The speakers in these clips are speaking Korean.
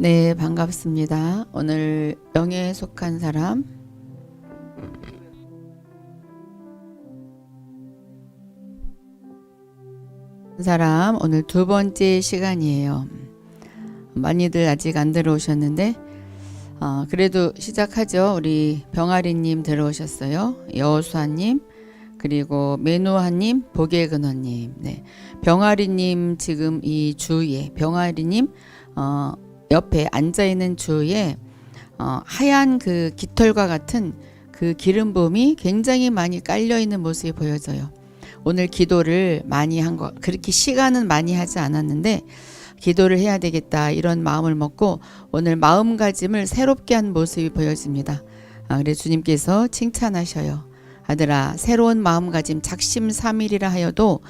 네, 반갑습니다. 오늘 영에 속한 사람 오늘 두 번째 시간이에요. 많이들 아직 안 들어오셨는데 그래도 시작하죠. 우리 병아리님 들어오셨어요. 여호수아님 그리고 메노아님, 보게근원님. 네, 병아리님 지금 이 주위에 병아리님 옆에 앉아 있는 주위에 하얀 그 깃털과 같은 그 기름 부음이 굉장히 많이 깔려 있는 모습이 보여져요. 오늘 기도를 많이 한 거, 그렇게 시간은 많이 하지 않았는데 기도를 해야 되겠다 이런 마음을 먹고 오늘 마음가짐을 새롭게 한 모습이 보여집니다. 그래서 주님께서 칭찬하셔요. 아들아, 새로운 마음가짐 작심삼일이라 하여도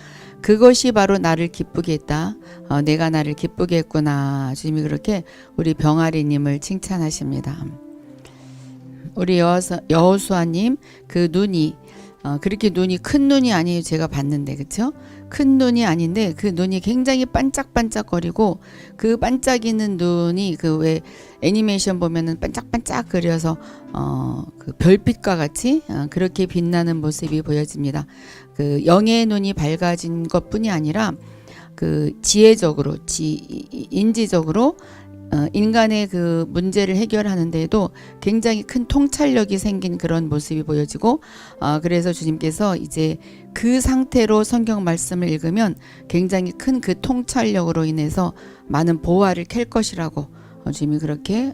그것이 바로 나를 기쁘게 했다. 내가 나를 기쁘게 했구나. 주님이 그렇게 우리 병아리님을 칭찬하십니다. 우리 여호수아님 그 눈이 그렇게 눈이 큰 눈이 아니에요. 제가 봤는데 그쵸? 큰 눈이 아닌데 그 눈이 굉장히 반짝반짝거리고 그 반짝이는 눈이 그 왜 애니메이션 보면은 반짝반짝 그려서 그 별빛과 같이 그렇게 빛나는 모습이 보여집니다. 그 영의 눈이 밝아진 것뿐이 아니라 그 지혜적으로 인지적으로 인간의 그 문제를 해결하는 데에도 굉장히 큰 통찰력이 생긴 그런 모습이 보여지고 그래서 주님께서 이제 그 상태로 성경 말씀을 읽으면 굉장히 큰 그 통찰력으로 인해서 많은 보화를 캘 것이라고 주님이 그렇게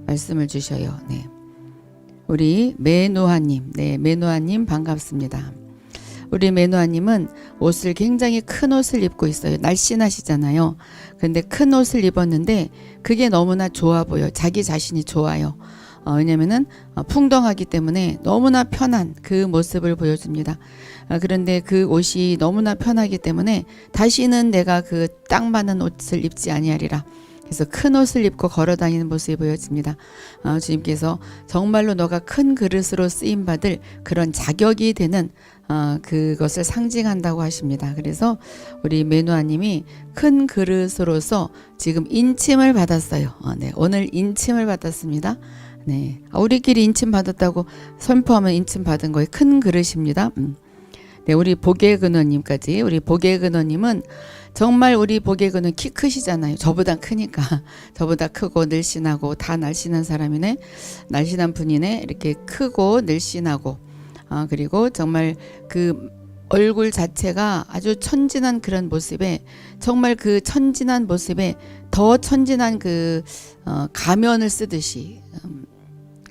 말씀을 주셔요. 네. 우리 메노아님, 네, 메노아님 반갑습니다. 우리 메노아님은 옷을 굉장히 큰 옷을 입고 있어요. 날씬하시잖아요. 근데 큰 옷을 입었는데 그게 너무나 좋아 보여. 자기 자신이 좋아요. 왜냐면은 풍덩하기 때문에 너무나 편한 그 모습을 보여줍니다. 그런데 그 옷이 너무나 편하기 때문에 다시는 내가 그 딱 맞는 옷을 입지 아니하리라. 그래서 큰 옷을 입고 걸어다니는 모습이 보여집니다. 주님께서 정말로 너가 큰 그릇으로 쓰임받을 그런 자격이 되는 그것을 상징한다고 하십니다. 그래서 우리 메노아님이 큰 그릇으로서 지금 인침을 받았어요. 네, 오늘 인침을 받았습니다. 네, 우리끼리 인침 받았다고 선포하면 인침 받은 거예요. 큰 그릇입니다. 네, 우리 보게근원님까지. 우리 보게근원님은 정말 우리 보게근은 키 크시잖아요. 저보다 크니까. 저보다 크고 늘씬하고 다 날씬한 사람이네. 날씬한 분이네. 이렇게 크고 늘씬하고 그리고 정말 그 얼굴 자체가 아주 천진한 그런 모습에 정말 그 천진한 모습에 더 천진한 그 가면을 쓰듯이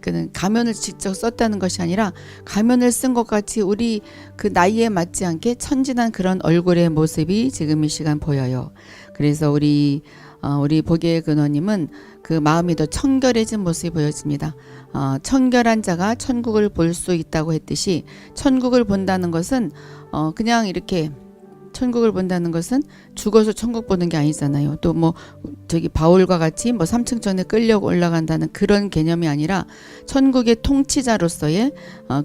그는 가면을 직접 썼다는 것이 아니라 가면을 쓴 것 같이 우리 그 나이에 맞지 않게 천진한 그런 얼굴의 모습이 지금 이 시간 보여요. 그래서 우리 보게 근원님은 그 마음이 더 청결해진 모습이 보여집니다. 청결한 자가 천국을 볼 수 있다고 했듯이 천국을 본다는 것은 그냥 이렇게 천국을 본다는 것은 죽어서 천국 보는 게 아니잖아요. 또 뭐 저기 바울과 같이 뭐 3층 전에 끌려 올라간다는 그런 개념이 아니라 천국의 통치자로서의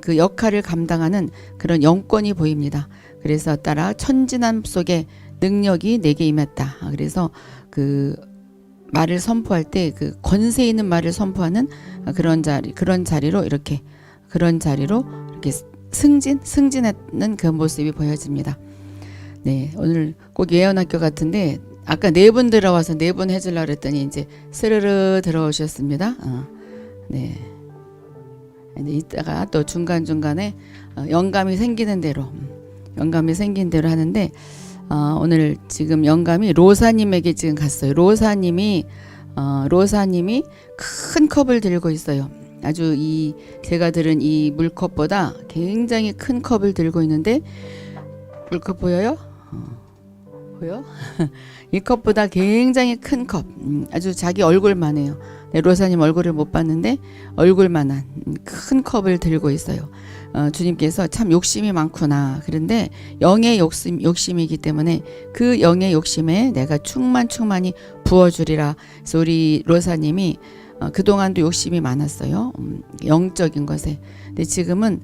그 역할을 감당하는 그런 영권이 보입니다. 그래서 따라 천진함 속에 능력이 내게 임했다. 그래서 그 말을 선포할 때 그 권세 있는 말을 선포하는 그런 자리로 이렇게 승진하는 그 모습이 보여집니다. 네, 오늘 꼭 예언학교 같은데 아까 4분 들어와서 4분 해주려고 그랬더니 이제 스르르 들어오셨습니다. 네, 이제 이따가 또 중간중간에 영감이 생긴 대로 하는데 오늘 지금 영감이 로사님에게 지금 갔어요. 로사님이 큰 컵을 들고 있어요. 아주 제가 들은 이 물컵보다 굉장히 큰 컵을 들고 있는데 물컵 보여요? 보여? 이 컵보다 굉장히 큰 컵, 아주 자기 얼굴만 해요. 네, 로사님 얼굴을 못 봤는데 얼굴만한 큰 컵을 들고 있어요. 주님께서 참 욕심이 많구나. 그런데 영의 욕심이기 때문에 그 영의 욕심에 내가 충만히 부어주리라. 그래서 우리 로사님이 그동안도 욕심이 많았어요. 영적인 것에. 근데 지금은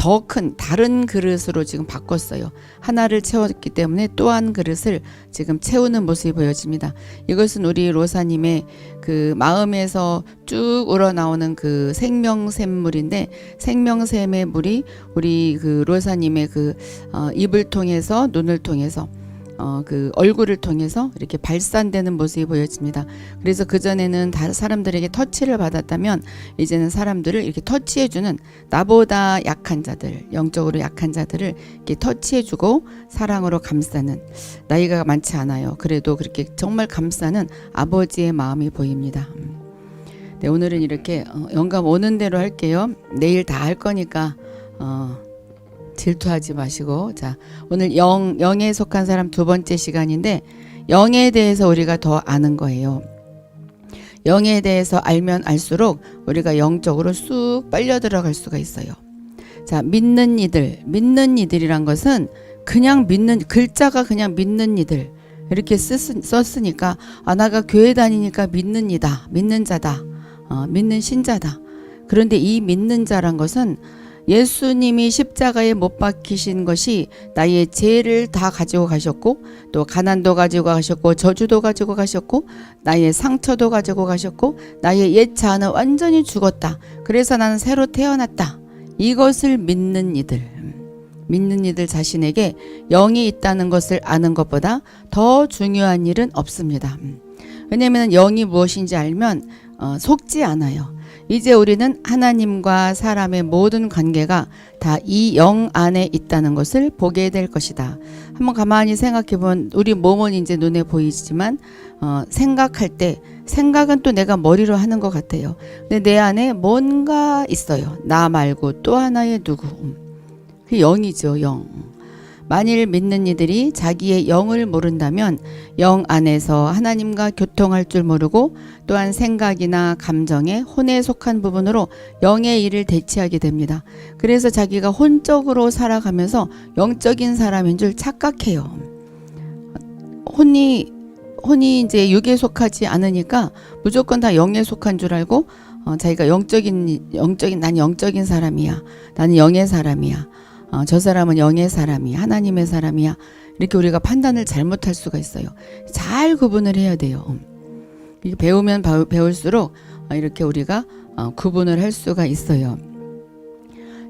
더 큰 다른 그릇으로 지금 바꿨어요. 하나를 채웠기 때문에 또 한 그릇을 지금 채우는 모습이 보여집니다. 이것은 우리 로사님의 그 마음에서 쭉 우러나오는 그 생명샘물인데, 생명샘의 물이 우리 그 로사님의 그 입을 통해서, 눈을 통해서, 그 얼굴을 통해서 이렇게 발산되는 모습이 보여집니다. 그래서 그전에는 다른 사람들에게 터치를 받았다면, 이제는 사람들을 이렇게 터치해주는, 나보다 약한 자들, 영적으로 약한 자들을 이렇게 터치해주고 사랑으로 감싸는, 나이가 많지 않아요. 그래도 그렇게 정말 감싸는 아버지의 마음이 보입니다. 네, 오늘은 이렇게 영감 오는 대로 할게요. 내일 다 할 거니까 질투하지 마시고. 자, 오늘 영에 속한 사람 두 번째 시간인데, 영에 대해서 우리가 더 아는 거예요. 영에 대해서 알면 알수록 우리가 영적으로 쑥 빨려 들어갈 수가 있어요. 자, 믿는 이들이란 것은 그냥 믿는, 글자가 그냥 믿는 이들 이렇게 썼으니까, 나가 교회 다니니까 믿는 이다, 믿는 자다, 믿는 신자다. 그런데 이 믿는 자란 것은 예수님이 십자가에 못 박히신 것이 나의 죄를 다 가지고 가셨고, 또 가난도 가지고 가셨고, 저주도 가지고 가셨고, 나의 상처도 가지고 가셨고, 나의 옛 자아는 완전히 죽었다. 그래서 나는 새로 태어났다. 이것을 믿는 이들 자신에게 영이 있다는 것을 아는 것보다 더 중요한 일은 없습니다. 왜냐하면 영이 무엇인지 알면 속지 않아요. 이제 우리는 하나님과 사람의 모든 관계가 다 이 영 안에 있다는 것을 보게 될 것이다. 한번 가만히 생각해 보면, 우리 몸은 이제 눈에 보이지만 생각할 때, 생각은 또 내가 머리로 하는 것 같아요. 근데 내 안에 뭔가 있어요. 나 말고 또 하나의 누구. 그 영이죠, 영. 만일 믿는 이들이 자기의 영을 모른다면 영 안에서 하나님과 교통할 줄 모르고, 또한 생각이나 감정에 혼에 속한 부분으로 영의 일을 대체하게 됩니다. 그래서 자기가 혼적으로 살아가면서 영적인 사람인 줄 착각해요. 혼이 이제 육에 속하지 않으니까 무조건 다 영에 속한 줄 알고, 자기가 난 영적인 사람이야, 나는 영의 사람이야, 저 사람은 영의 사람이야, 하나님의 사람이야, 이렇게 우리가 판단을 잘못할 수가 있어요. 잘 구분을 해야 돼요. 배우면 배울수록 이렇게 우리가 구분을 할 수가 있어요.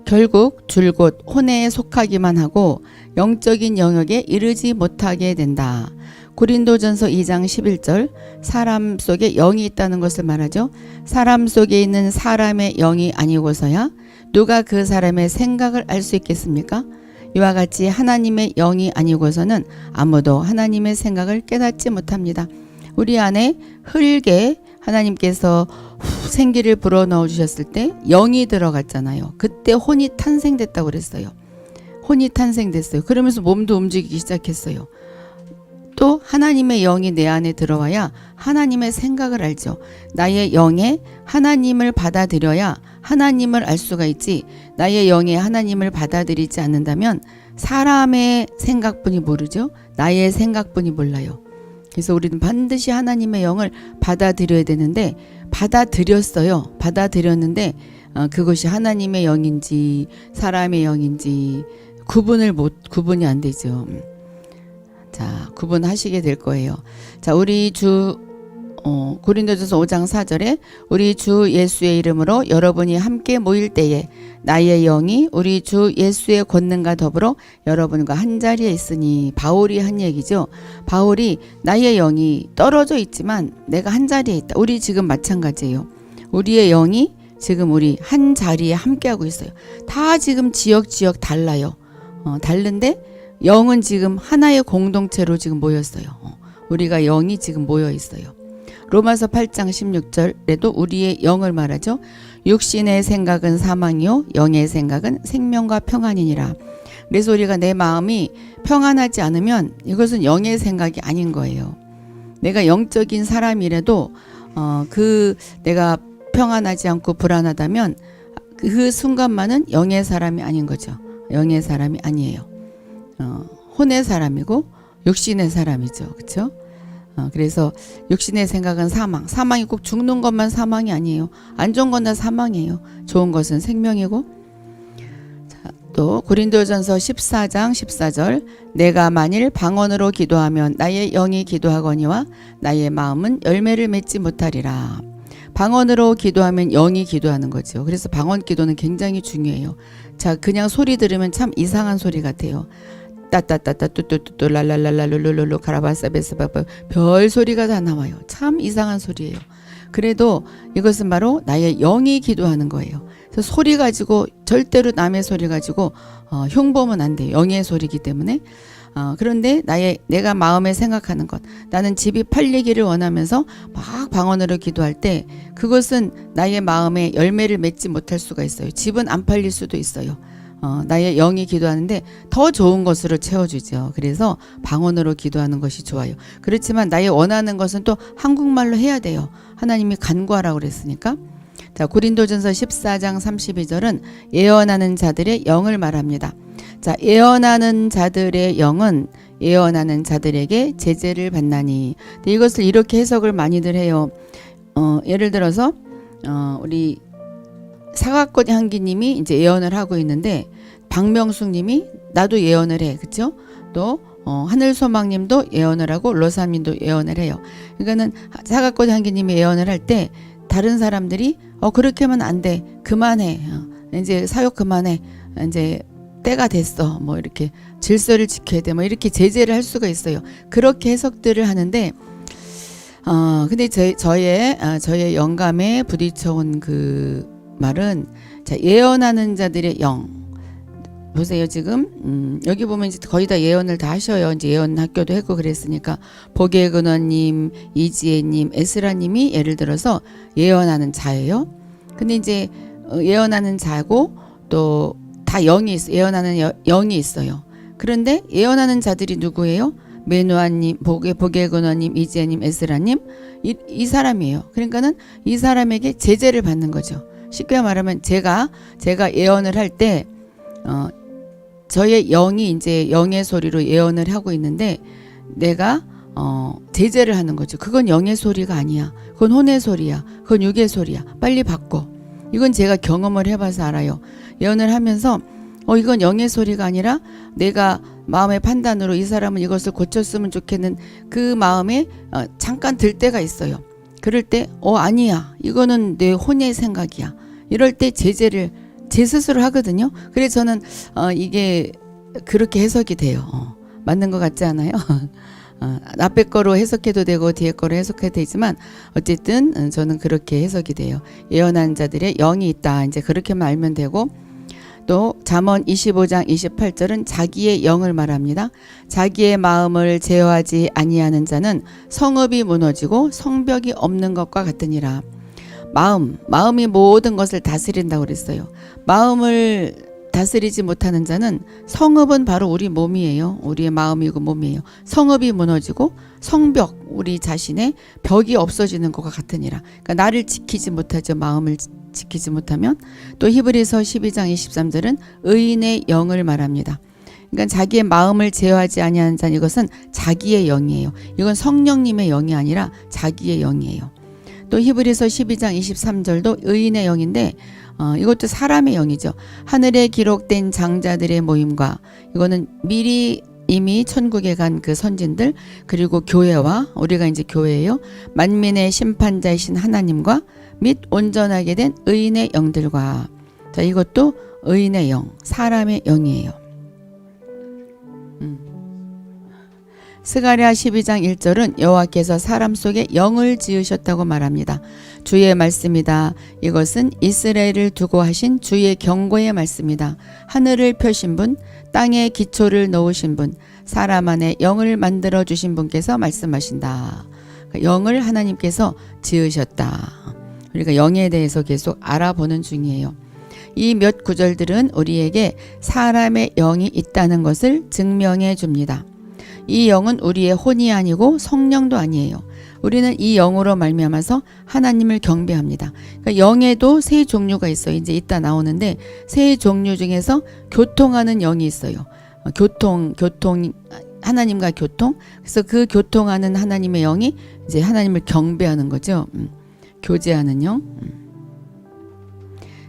결국 줄곧 혼에 속하기만 하고 영적인 영역에 이르지 못하게 된다. 고린도전서 2장 11절, 사람 속에 영이 있다는 것을 말하죠. 사람 속에 있는 사람의 영이 아니고서야 누가 그 사람의 생각을 알 수 있겠습니까? 이와 같이 하나님의 영이 아니고서는 아무도 하나님의 생각을 깨닫지 못합니다. 우리 안에 흙에 하나님께서 생기를 불어넣어 주셨을 때 영이 들어갔잖아요. 그때 혼이 탄생됐다고 그랬어요. 혼이 탄생됐어요. 그러면서 몸도 움직이기 시작했어요. 또 하나님의 영이 내 안에 들어와야 하나님의 생각을 알죠. 나의 영에 하나님을 받아들여야 하나님을 알 수가 있지, 나의 영에 하나님을 받아들이지 않는다면 사람의 생각뿐이 모르죠. 나의 생각뿐이 몰라요. 그래서 우리는 반드시 하나님의 영을 받아들여야 되는데, 받아들였어요. 받아들였는데 그것이 하나님의 영인지 사람의 영인지 구분이 안 되죠. 자, 구분하시게 될 거예요. 자, 우리 고린도전서 5장 4절에 우리 주 예수의 이름으로 여러분이 함께 모일 때에 나의 영이 우리 주 예수의 권능과 더불어 여러분과 한 자리에 있으니, 바울이 한 얘기죠. 바울이 나의 영이 떨어져 있지만 내가 한 자리에 있다. 우리 지금 마찬가지예요. 우리의 영이 지금 우리 한 자리에 함께하고 있어요. 다 지금 지역 달라요. 다른데 영은 지금 하나의 공동체로 지금 모였어요. 우리가 영이 지금 모여 있어요. 로마서 8장 16절에도 우리의 영을 말하죠. 육신의 생각은 사망이요 영의 생각은 생명과 평안이니라. 그래서 우리가 내 마음이 평안하지 않으면 이것은 영의 생각이 아닌 거예요. 내가 영적인 사람이라도 내가 평안하지 않고 불안하다면 그 순간만은 영의 사람이 아닌 거죠. 영의 사람이 아니에요. 혼의 사람이고 육신의 사람이죠. 그렇죠? 그래서 육신의 생각은 사망이 꼭 죽는 것만 사망이 아니에요. 안 좋은 건 다 사망이에요. 좋은 것은 생명이고. 자, 또 고린도전서 14장 14절 내가 만일 방언으로 기도하면 나의 영이 기도하거니와 나의 마음은 열매를 맺지 못하리라. 방언으로 기도하면 영이 기도하는 거죠. 그래서 방언 기도는 굉장히 중요해요. 자, 그냥 소리 들으면 참 이상한 소리 같아요. 따따따따 뚜뚜뚜뚜 랄랄랄라 룰루룰루 가라바사베스바바 별 소리가 다 나와요. 참 이상한 소리예요. 그래도 이것은 바로 나의 영이 기도하는 거예요. 그래서 소리 가지고 절대로 남의 소리 가지고 흉보면 안 돼요. 영의 소리이기 때문에. 그런데 내가 마음에 생각하는 것, 나는 집이 팔리기를 원하면서 막 방언으로 기도할 때 그것은 나의 마음에 열매를 맺지 못할 수가 있어요. 집은 안 팔릴 수도 있어요. 나의 영이 기도하는데 더 좋은 것으로 채워주죠. 그래서 방언으로 기도하는 것이 좋아요. 그렇지만 나의 원하는 것은 또 한국말로 해야 돼요. 하나님이 간구하라고 그랬으니까. 자, 고린도전서 14장 32절은 예언하는 자들의 영을 말합니다. 자, 예언하는 자들의 영은 예언하는 자들에게 제재를 받나니. 이것을 이렇게 해석을 많이들 해요. 예를 들어서 우리 사과꽃 향기님이 이제 예언을 하고 있는데 박명숙님이 나도 예언을 해, 그렇죠? 또 하늘소망님도 예언을 하고 로사님도 예언을 해요. 그러니까는 사과꽃 향기님이 예언을 할 때 다른 사람들이 그렇게 하면 안 돼, 그만해, 이제 사역 그만해, 이제 때가 됐어, 뭐 이렇게 질서를 지켜야 돼, 뭐 이렇게 제재를 할 수가 있어요. 그렇게 해석들을 하는데 근데 저의 영감에 부딪혀온 그 말은 자, 예언하는 자들의 영. 보세요. 지금 여기 보면 이제 거의 다 예언을 다 하셔요. 이제 예언 학교도 했고 그랬으니까 복의 근원님, 이지혜님, 에스라님이 예를 들어서 예언하는 자예요. 근데 이제 예언하는 자고 또 다 영이 있어. 예언하는 영이 있어요. 그런데 예언하는 자들이 누구예요? 메누아님, 복의 근원님, 이지혜님, 에스라님 이 사람이에요. 그러니까는 이 사람에게 제재를 받는 거죠. 쉽게 말하면 제가 예언을 할 때 저의 영이 이제 영의 소리로 예언을 하고 있는데 내가 제재를 하는 거죠. 그건 영의 소리가 아니야. 그건 혼의 소리야. 그건 육의 소리야. 빨리 바꿔. 이건 제가 경험을 해봐서 알아요. 예언을 하면서 이건 영의 소리가 아니라 내가 마음의 판단으로 이 사람은 이것을 고쳤으면 좋겠는 그 마음에 잠깐 들 때가 있어요. 그럴 때 아니야. 이거는 내 혼의 생각이야. 이럴 때 제재를 제 스스로 하거든요. 그래서 저는 이게 그렇게 해석이 돼요. 맞는 것 같지 않아요? 앞에 거로 해석해도 되고 뒤에 거로 해석해도 되지만 어쨌든 저는 그렇게 해석이 돼요. 예언한 자들의 영이 있다. 이제 그렇게만 알면 되고 또 잠언 25장 28절은 자기의 영을 말합니다. 자기의 마음을 제어하지 아니하는 자는 성읍이 무너지고 성벽이 없는 것과 같으니라. 마음이 모든 것을 다스린다고 그랬어요. 마음을 다스리지 못하는 자는 성읍은 바로 우리 몸이에요. 우리의 마음이고 몸이에요. 성읍이 무너지고 성벽, 우리 자신의 벽이 없어지는 것과 같으니라. 그러니까 나를 지키지 못하죠. 마음을 지키지 못하면. 또 히브리서 12장 23절은 의인의 영을 말합니다. 그러니까 자기의 마음을 제어하지 아니하는 자는 이것은 자기의 영이에요. 이건 성령님의 영이 아니라 자기의 영이에요. 또 히브리서 12장 23절도 의인의 영인데 이것도 사람의 영이죠. 하늘에 기록된 장자들의 모임과 이거는 미리 이미 천국에 간 그 선진들 그리고 교회와 우리가 이제 교회예요. 만민의 심판자이신 하나님과 및 온전하게 된 의인의 영들과 자 이것도 의인의 영, 사람의 영이에요. 스가랴 12장 1절은 여호와께서 사람 속에 영을 지으셨다고 말합니다. 주의 말씀이다. 이것은 이스라엘을 두고 하신 주의 경고의 말씀이다. 하늘을 펴신 분, 땅에 기초를 놓으신 분, 사람 안에 영을 만들어 주신 분께서 말씀하신다. 영을 하나님께서 지으셨다. 우리가 영에 대해서 계속 알아보는 중이에요. 이 몇 구절들은 우리에게 사람의 영이 있다는 것을 증명해 줍니다. 이 영은 우리의 혼이 아니고 성령도 아니에요. 우리는 이 영으로 말미암아서 하나님을 경배합니다. 그러니까 영에도 세 종류가 있어요. 이제 이따 나오는데 세 종류 중에서 교통하는 영이 있어요. 교통 하나님과 교통. 그래서 그 교통하는 하나님의 영이 이제 하나님을 경배하는 거죠. 교제하는 영.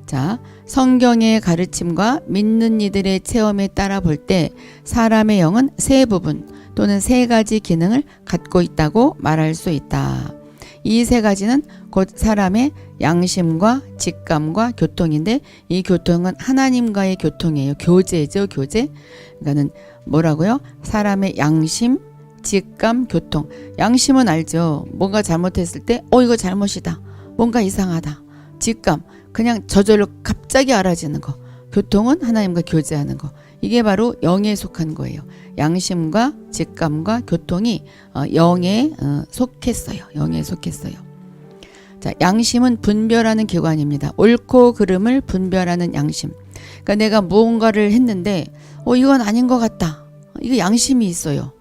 자, 성경의 가르침과 믿는 이들의 체험에 따라 볼 때 사람의 영은 세 부분 또는 세 가지 기능을 갖고 있다고 말할 수 있다. 이 세 가지는 곧 사람의 양심과 직감과 교통인데 이 교통은 하나님과의 교통이에요. 교제죠, 교제. 그러니까는 뭐라고요? 사람의 양심, 직감, 교통. 양심은 알죠. 뭔가 잘못했을 때 이거 잘못이다. 뭔가 이상하다. 직감, 그냥 저절로 갑자기 알아지는 거. 교통은 하나님과 교제하는 거. 이게 바로 영에 속한 거예요. 양심과 직감과 교통이 영에 속했어요. 영에 속했어요. 자, 양심은 분별하는 기관입니다. 옳고 그름을 분별하는 양심. 그러니까 내가 무언가를 했는데 이건 아닌 것 같다. 이거 양심이 있어요.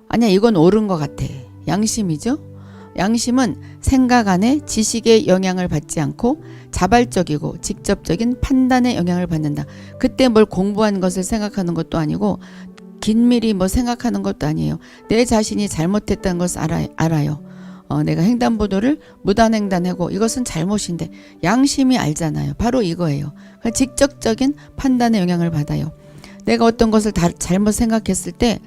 아니야, 이건 옳은 것 같아. 양심이죠. 양심은 생각 안에 지식의 영향을 받지 않고 자발적이고 직접적인 판단의 영향을 받는다. 그때 뭘 공부한 것을 생각하는 것도 아니고 긴밀히 뭐 생각하는 것도 아니에요. 내 자신이 잘못했다는 것을 알아요. 내가 횡단보도를 무단횡단하고 이것은 잘못인데 양심이 알잖아요. 바로 이거예요. 그러니까 직접적인 판단의 영향을 받아요. 내가 어떤 것을 잘못 생각했을 때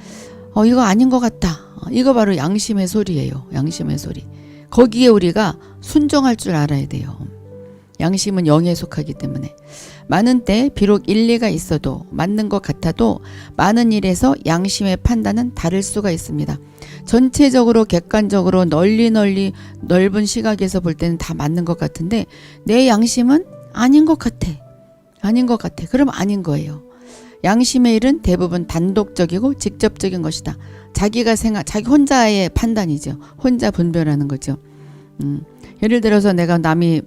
이거 아닌 것 같다. 이거 바로 양심의 소리예요. 양심의 소리. 거기에 우리가 순종할 줄 알아야 돼요. 양심은 영에 속하기 때문에 많은 때 비록 일리가 있어도 맞는 것 같아도 많은 일에서 양심의 판단은 다를 수가 있습니다. 전체적으로 객관적으로 넓은 시각에서 볼 때는 다 맞는 것 같은데 내 양심은 아닌 것 같아. 아닌 것 같아. 그럼 아닌 거예요. 양심의 일은 대부분 단독적이고 직접적인 것이다. 자기 혼자의 판단이죠. 혼자 분별하는 거죠. 예를 들어서 내가 남이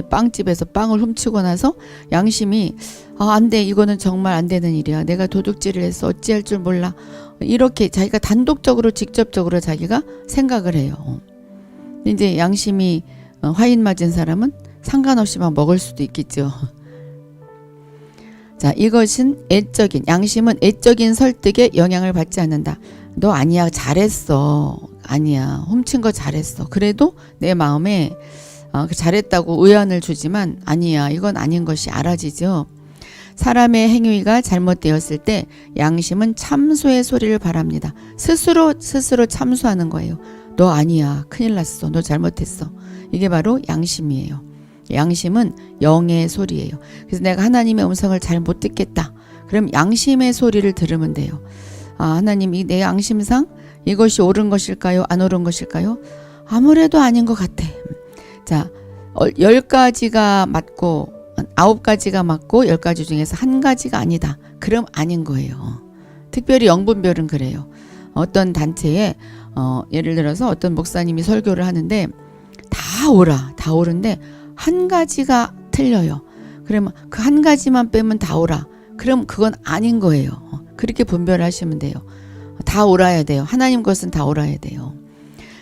빵집에서 빵을 훔치고 나서 양심이 안 돼. 이거는 정말 안 되는 일이야. 내가 도둑질을 했어. 어찌할 줄 몰라. 이렇게 자기가 단독적으로 직접적으로 자기가 생각을 해요. 이제 양심이 화인 맞은 사람은 상관없이 막 먹을 수도 있겠죠. 자, 이것은 양심은 애적인 설득에 영향을 받지 않는다. 너 아니야, 잘했어. 아니야, 훔친 거 잘했어. 그래도 내 마음에 잘했다고 의안을 주지만 아니야, 이건 아닌 것이 알아지죠. 사람의 행위가 잘못되었을 때 양심은 참소의 소리를 바랍니다. 스스로 참소하는 거예요. 너 아니야, 큰일 났어. 너 잘못했어. 이게 바로 양심이에요. 양심은 영의 소리예요. 그래서 내가 하나님의 음성을 잘 못 듣겠다. 그럼 양심의 소리를 들으면 돼요. 하나님, 내 양심상 이것이 옳은 것일까요? 안 옳은 것일까요? 아무래도 아닌 것 같아. 자, 10가지가 맞고 9가지가 맞고 10가지 중에서 한 가지가 아니다. 그럼 아닌 거예요. 특별히 영분별은 그래요. 어떤 단체에 예를 들어서 어떤 목사님이 설교를 하는데 다 옳은데 한 가지가 틀려요. 그러면 그 한 가지만 빼면 다 옳아. 그럼 그건 아닌 거예요. 그렇게 분별하시면 돼요. 다 옳아야 돼요. 하나님 것은 다 옳아야 돼요.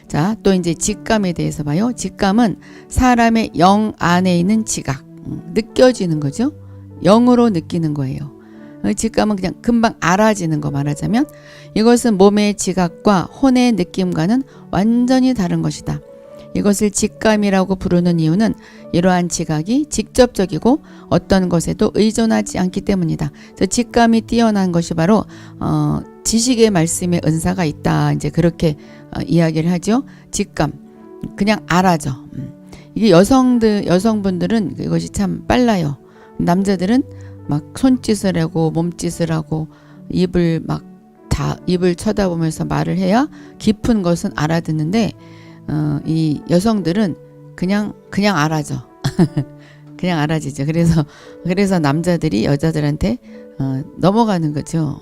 자, 또 이제 직감에 대해서 봐요. 직감은 사람의 영 안에 있는 지각, 느껴지는 거죠. 영으로 느끼는 거예요. 직감은 그냥 금방 알아지는 거 말하자면 이것은 몸의 지각과 혼의 느낌과는 완전히 다른 것이다. 이것을 직감이라고 부르는 이유는 이러한 지각이 직접적이고 어떤 것에도 의존하지 않기 때문이다. 직감이 뛰어난 것이 바로 지식의 말씀에 은사가 있다. 이제 그렇게 이야기를 하죠. 직감, 그냥 알아죠. 이게 여성분들은 이것이 참 빨라요. 남자들은 막 손짓을 하고 몸짓을 하고 입을 쳐다보면서 말을 해야 깊은 것은 알아듣는데 이 여성들은 그냥 알아죠. 그냥 알아지죠. 그래서 남자들이 여자들한테 넘어가는 거죠.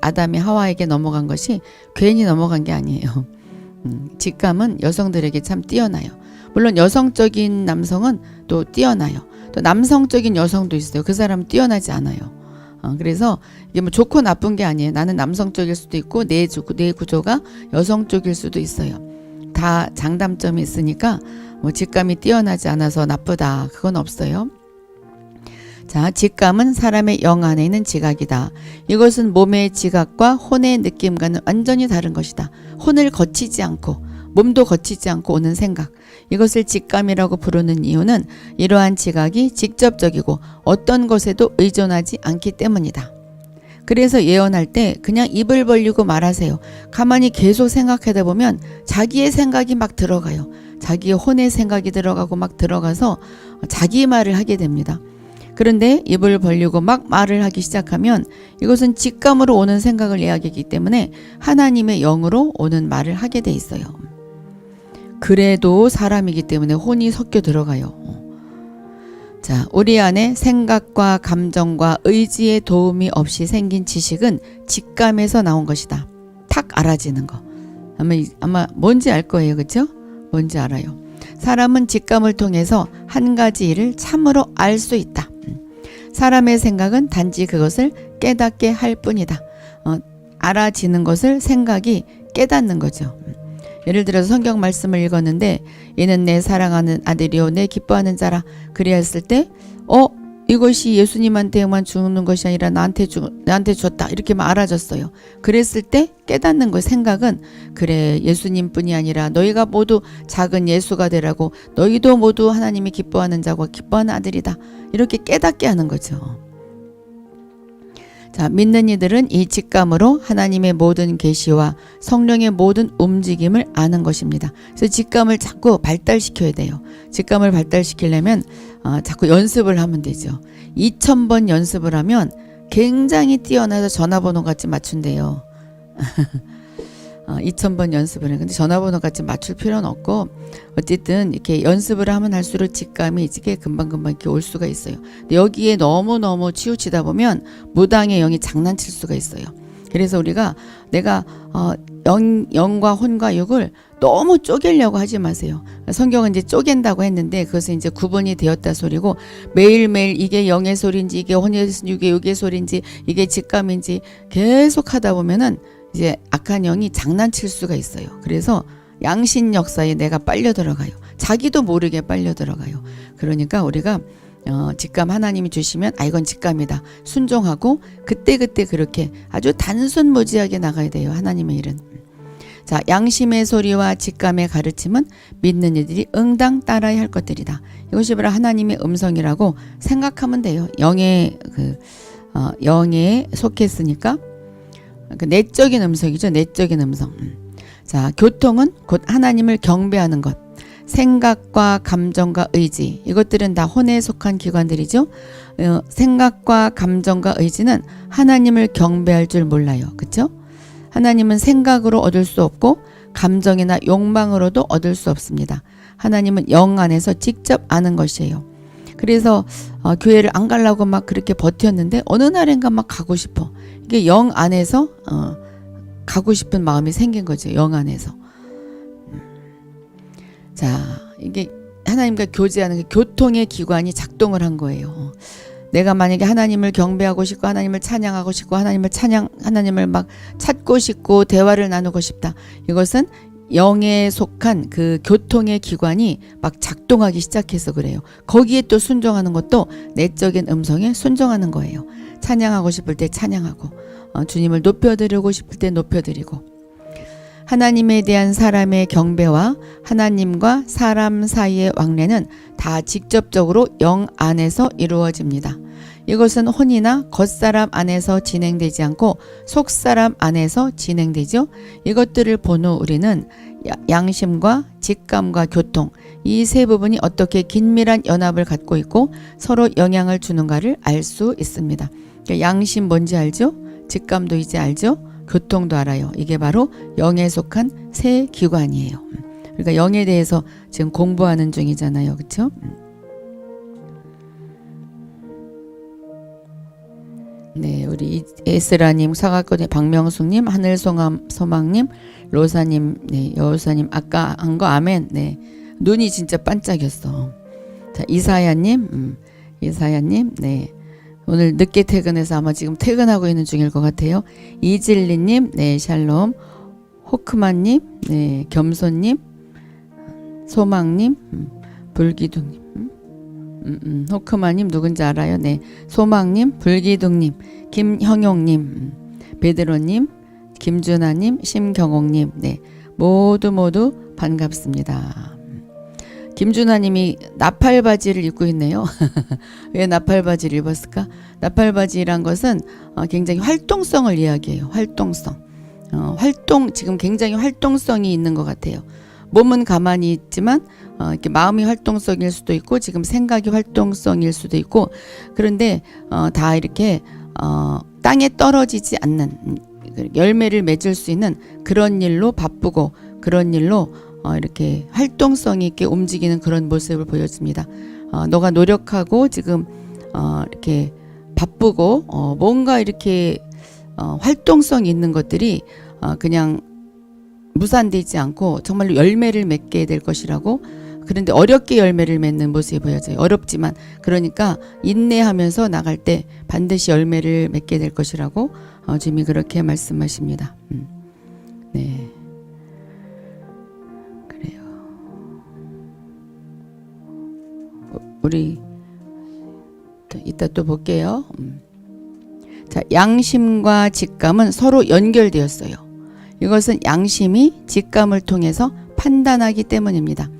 아담이 하와에게 넘어간 것이 괜히 넘어간 게 아니에요. 직감은 여성들에게 참 뛰어나요. 물론 여성적인 남성은 또 뛰어나요. 또 남성적인 여성도 있어요. 그 사람은 뛰어나지 않아요. 그래서 이게 뭐 좋고 나쁜 게 아니에요. 나는 남성적일 수도 있고 내 구조가 여성적일 수도 있어요. 다 장단점이 있으니까 뭐 직감이 뛰어나지 않아서 나쁘다. 그건 없어요. 자, 직감은 사람의 영 안에 있는 지각이다. 이것은 몸의 지각과 혼의 느낌과는 완전히 다른 것이다. 혼을 거치지 않고 몸도 거치지 않고 오는 생각. 이것을 직감이라고 부르는 이유는 이러한 지각이 직접적이고 어떤 것에도 의존하지 않기 때문이다. 그래서 예언할 때 그냥 입을 벌리고 말하세요. 가만히 계속 생각하다 보면 자기의 생각이 막 들어가요. 자기의 혼의 생각이 들어가고 막 들어가서 자기 말을 하게 됩니다. 그런데 입을 벌리고 막 말을 하기 시작하면 이것은 직감으로 오는 생각을 이야기하기 때문에 하나님의 영으로 오는 말을 하게 돼 있어요. 그래도 사람이기 때문에 혼이 섞여 들어가요. 자, 우리 안에 생각과 감정과 의지의 도움이 없이 생긴 지식은 직감에서 나온 것이다. 탁 알아지는 거. 아마 뭔지 알 거예요. 그렇죠? 뭔지 알아요. 사람은 직감을 통해서 한 가지 일을 참으로 알 수 있다. 사람의 생각은 단지 그것을 깨닫게 할 뿐이다. 알아지는 것을 생각이 깨닫는 거죠. 예를 들어서 성경 말씀을 읽었는데 얘는 내 사랑하는 아들이요 내 기뻐하는 자라 그리하 했을 때 이것이 예수님한테만 주는 것이 아니라 나한테 줬다 이렇게만 알아졌어요. 그랬을 때 깨닫는 거 생각은 그래 예수님뿐이 아니라 너희가 모두 작은 예수가 되라고 너희도 모두 하나님이 기뻐하는 자고 기뻐하는 아들이다 이렇게 깨닫게 하는 거죠. 자, 믿는 이들은 이 직감으로 하나님의 모든 계시와 성령의 모든 움직임을 아는 것입니다. 그래서 직감을 자꾸 발달시켜야 돼요. 직감을 발달시키려면 자꾸 연습을 하면 되죠. 2000번 연습을 하면 굉장히 뛰어나서 전화번호 같이 맞춘대요. 2000번 연습을 해. 근데 전화번호 같이 맞출 필요는 없고 어쨌든 이렇게 연습을 하면 할수록 직감이 이게 금방금방 이렇게 올 수가 있어요. 근데 여기에 너무너무 치우치다 보면 무당의 영이 장난칠 수가 있어요. 그래서 우리가 내가 영과 혼과 육을 너무 쪼개려고 하지 마세요. 성경은 이제 쪼갠다고 했는데 그것은 이제 구분이 되었다 소리고 매일매일 이게 영의 소리인지 이게 혼의 이게 육의 소리인지 이게 직감인지 계속 하다 보면은 이제 악한 영이 장난칠 수가 있어요. 그래서 양신 역사에 내가 빨려 들어가요. 자기도 모르게 빨려 들어가요. 그러니까 우리가 직감 하나님이 주시면 이건 직감이다. 순종하고 그때그때 그렇게 아주 단순무지하게 나가야 돼요. 하나님의 일은. 자, 양심의 소리와 직감의 가르침은 믿는 이들이 응당 따라야 할 것들이다. 이것이 바로 하나님의 음성이라고 생각하면 돼요. 영에 속했으니까 그 내적인 음성이죠. 내적인 음성. 자, 교통은 곧 하나님을 경배하는 것. 생각과 감정과 의지 이것들은 다 혼에 속한 기관들이죠. 생각과 감정과 의지는 하나님을 경배할 줄 몰라요. 그렇죠? 하나님은 생각으로 얻을 수 없고 감정이나 욕망으로도 얻을 수 없습니다. 하나님은 영 안에서 직접 아는 것이에요. 그래서 교회를 안 가려고 막 그렇게 버텼는데 어느 날인가 막 가고 싶어. 이게 영 안에서 가고 싶은 마음이 생긴 거죠. 영 안에서. 자, 이게 하나님과 교제하는 교통의 기관이 작동을 한 거예요. 내가 만약에 하나님을 경배하고 싶고 하나님을 찬양하고 싶고 하나님을 막 찾고 싶고 대화를 나누고 싶다. 이것은 영에 속한 그 교통의 기관이 막 작동하기 시작해서 그래요. 거기에 또 순종하는 것도 내적인 음성에 순종하는 거예요. 찬양하고 싶을 때 찬양하고 주님을 높여드리고 싶을 때 높여드리고 하나님에 대한 사람의 경배와 하나님과 사람 사이의 왕래는 다 직접적으로 영 안에서 이루어집니다. 이것은 혼이나 겉사람 안에서 진행되지 않고 속사람 안에서 진행되죠. 이것들을 본 후 우리는 양심과 직감과 교통 이 세 부분이 어떻게 긴밀한 연합을 갖고 있고 서로 영향을 주는가를 알 수 있습니다. 양심 뭔지 알죠? 직감도 이제 알죠? 교통도 알아요. 이게 바로 영에 속한 세 기관이에요. 그러니까 영에 대해서 지금 공부하는 중이잖아요. 그렇죠? 네, 우리 에스라님, 사각건의 박명숙님, 하늘소망님, 로사님, 네, 여우사님, 아까 한 거 아멘. 네, 눈이 진짜 반짝였어. 자, 이사야님, 네, 오늘 늦게 퇴근해서 아마 지금 퇴근하고 있는 중일 것 같아요. 이질리님, 네, 샬롬, 호크만님, 네, 겸손님, 소망님, 불기둥님. 호크마님 누군지 알아요? 네, 소망님, 불기둥님, 김형용님, 베드로님, 김준하님, 심경옥님, 네, 모두 반갑습니다. 김준하님이 나팔 바지를 입고 있네요. 왜 나팔 바지를 입었을까? 나팔 바지란 것은 굉장히 활동성을 이야기해요. 활동성. 지금 굉장히 활동성이 있는 것 같아요. 몸은 가만히 있지만 이렇게 마음이 활동성일 수도 있고 지금 생각이 활동성일 수도 있고 그런데 다 이렇게 땅에 떨어지지 않는 열매를 맺을 수 있는 그런 일로 바쁘고 그런 일로 이렇게 활동성이 있게 움직이는 그런 모습을 보여줍니다. 너가 노력하고 지금 이렇게 바쁘고 뭔가 이렇게 활동성 있는 것들이 그냥 무산되지 않고 정말로 열매를 맺게 될 것이라고. 그런데 어렵게 열매를 맺는 모습이 보여져요. 어렵지만 그러니까 인내하면서 나갈 때 반드시 열매를 맺게 될 것이라고 주님이 그렇게 말씀하십니다. 네, 그래요. 우리 이따 또 볼게요. 자, 양심과 직감은 서로 연결되었어요. 이것은 양심이 직감을 통해서 판단하기 때문입니다.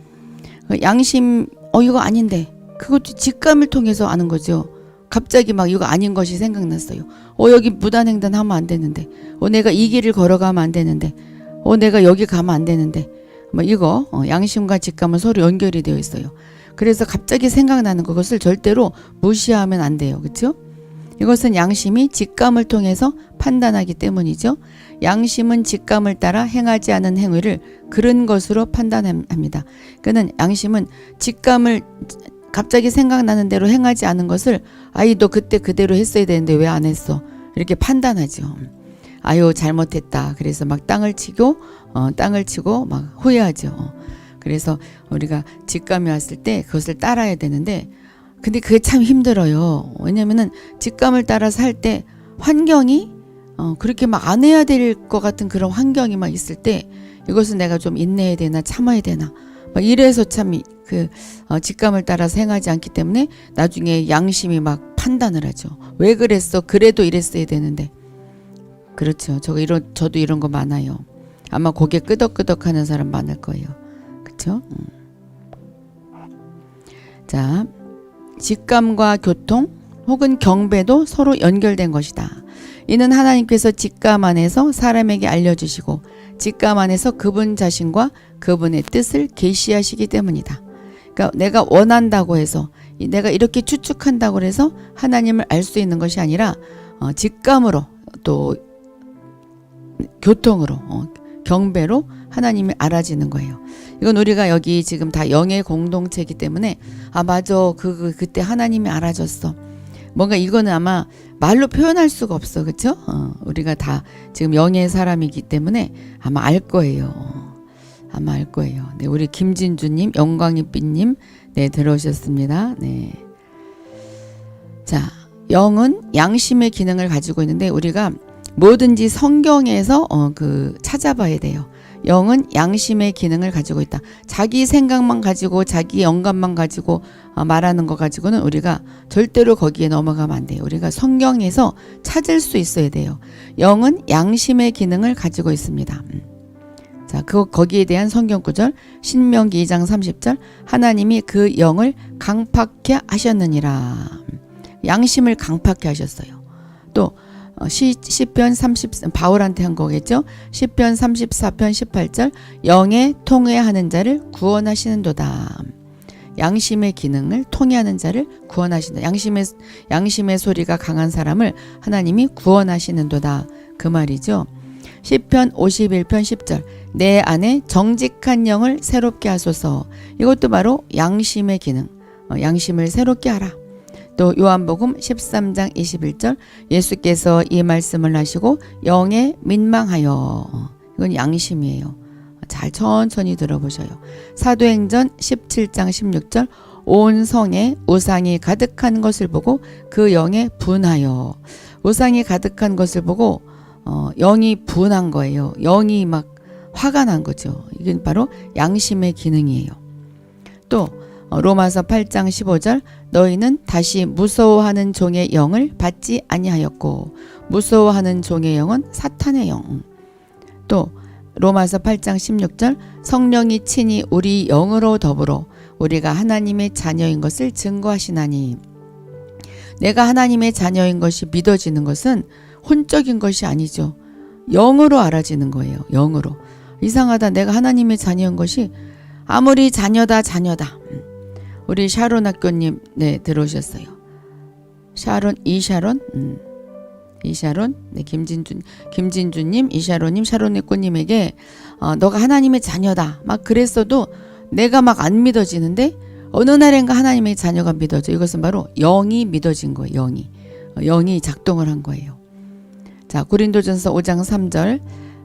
양심, 이거 아닌데. 그것도 직감을 통해서 아는 거죠. 갑자기 막 이거 아닌 것이 생각났어요. 여기 무단횡단하면 안 되는데. 내가 이 길을 걸어가면 안 되는데. 내가 여기 가면 안 되는데. 이거 양심과 직감은 서로 연결이 되어 있어요. 그래서 갑자기 생각나는 그것을 절대로 무시하면 안 돼요. 그렇죠? 이것은 양심이 직감을 통해서 판단하기 때문이죠. 양심은 직감을 따라 행하지 않은 행위를 그런 것으로 판단합니다. 그는 양심은 직감을 갑자기 생각나는 대로 행하지 않은 것을 너 그때 그대로 했어야 되는데 왜 안 했어? 이렇게 판단하죠. 잘못했다. 그래서 막 땅을 치고 막 후회하죠. 그래서 우리가 직감이 왔을 때 그것을 따라야 되는데 근데 그게 참 힘들어요. 왜냐면은 직감을 따라서 할 때 환경이 그렇게 막 안 해야 될 것 같은 그런 환경이 막 있을 때 이것은 내가 좀 인내해야 되나 참아야 되나 막 이래서 참 직감을 따라서 행하지 않기 때문에 나중에 양심이 막 판단을 하죠. 왜 그랬어? 그래도 이랬어야 되는데. 그렇죠. 저도 이런 거 많아요. 아마 고개 끄덕끄덕 하는 사람 많을 거예요. 그렇죠? 자, 직감과 교통 혹은 경배도 서로 연결된 것이다. 이는 하나님께서 직감 안에서 사람에게 알려주시고 직감 안에서 그분 자신과 그분의 뜻을 계시하시기 때문이다. 그러니까 내가 원한다고 해서 내가 이렇게 추측한다고 해서 하나님을 알 수 있는 것이 아니라 직감으로 또 교통으로 경배로 하나님이 알아지는 거예요. 이건 우리가 여기 지금 다 영의 공동체이기 때문에 맞아 그때 하나님이 알아줬어. 뭔가 이거는 아마 말로 표현할 수가 없어. 그렇죠? 우리가 다 지금 영의 사람이기 때문에 아마 알 거예요. 아마 알 거예요. 네, 우리 김진주님, 영광이빛님, 네, 들어오셨습니다. 네. 자, 영은 양심의 기능을 가지고 있는데 우리가 뭐든지 성경에서 찾아봐야 돼요. 영은 양심의 기능을 가지고 있다. 자기 생각만 가지고 자기 영감만 가지고 말하는 거 가지고는 우리가 절대로 거기에 넘어가면 안 돼요. 우리가 성경에서 찾을 수 있어야 돼요. 영은 양심의 기능을 가지고 있습니다. 자, 거기에 대한 성경 구절 신명기 2장 30절 하나님이 그 영을 강팍케 하셨느니라. 양심을 강팍케 하셨어요. 또 시편 30 바울한테 한 거겠죠. 시편 34편 18절 영에 통회하는 자를 구원하시는도다. 양심의 기능을 통회하는 자를 구원하신다. 양심의 소리가 강한 사람을 하나님이 구원하시는도다. 그 말이죠. 시편 51편 10절 내 안에 정직한 영을 새롭게 하소서. 이것도 바로 양심의 기능. 양심을 새롭게 하라. 또 요한복음 13장 21절 예수께서 이 말씀을 하시고 영에 민망하여. 이건 양심이에요. 잘 천천히 들어보셔요. 사도행전 17장 16절 온 성에 우상이 가득한 것을 보고 그 영에 분하여. 우상이 가득한 것을 보고 영이 분한 거예요. 영이 막 화가 난 거죠. 이건 바로 양심의 기능이에요. 또 로마서 8장 15절 너희는 다시 무서워하는 종의 영을 받지 아니하였고 무서워하는 종의 영은 사탄의 영. 또 로마서 8장 16절 성령이 친히 우리 영으로 더불어 우리가 하나님의 자녀인 것을 증거하시나니. 내가 하나님의 자녀인 것이 믿어지는 것은 혼적인 것이 아니죠. 영으로 알아지는 거예요. 영으로. 이상하다. 내가 하나님의 자녀인 것이 아무리 자녀다. 우리 샤론 학교님 네 들어오셨어요. 샤론 이샤론 네, 김진주님, 이샤론님, 샤론의 꽃님에게 너가 하나님의 자녀다 막 그랬어도 내가 막 안 믿어지는데 어느 날인가 하나님의 자녀가 믿어져. 이것은 바로 영이 믿어진 거예요. 영이 작동을 한 거예요. 자, 고린도전서 5장 3절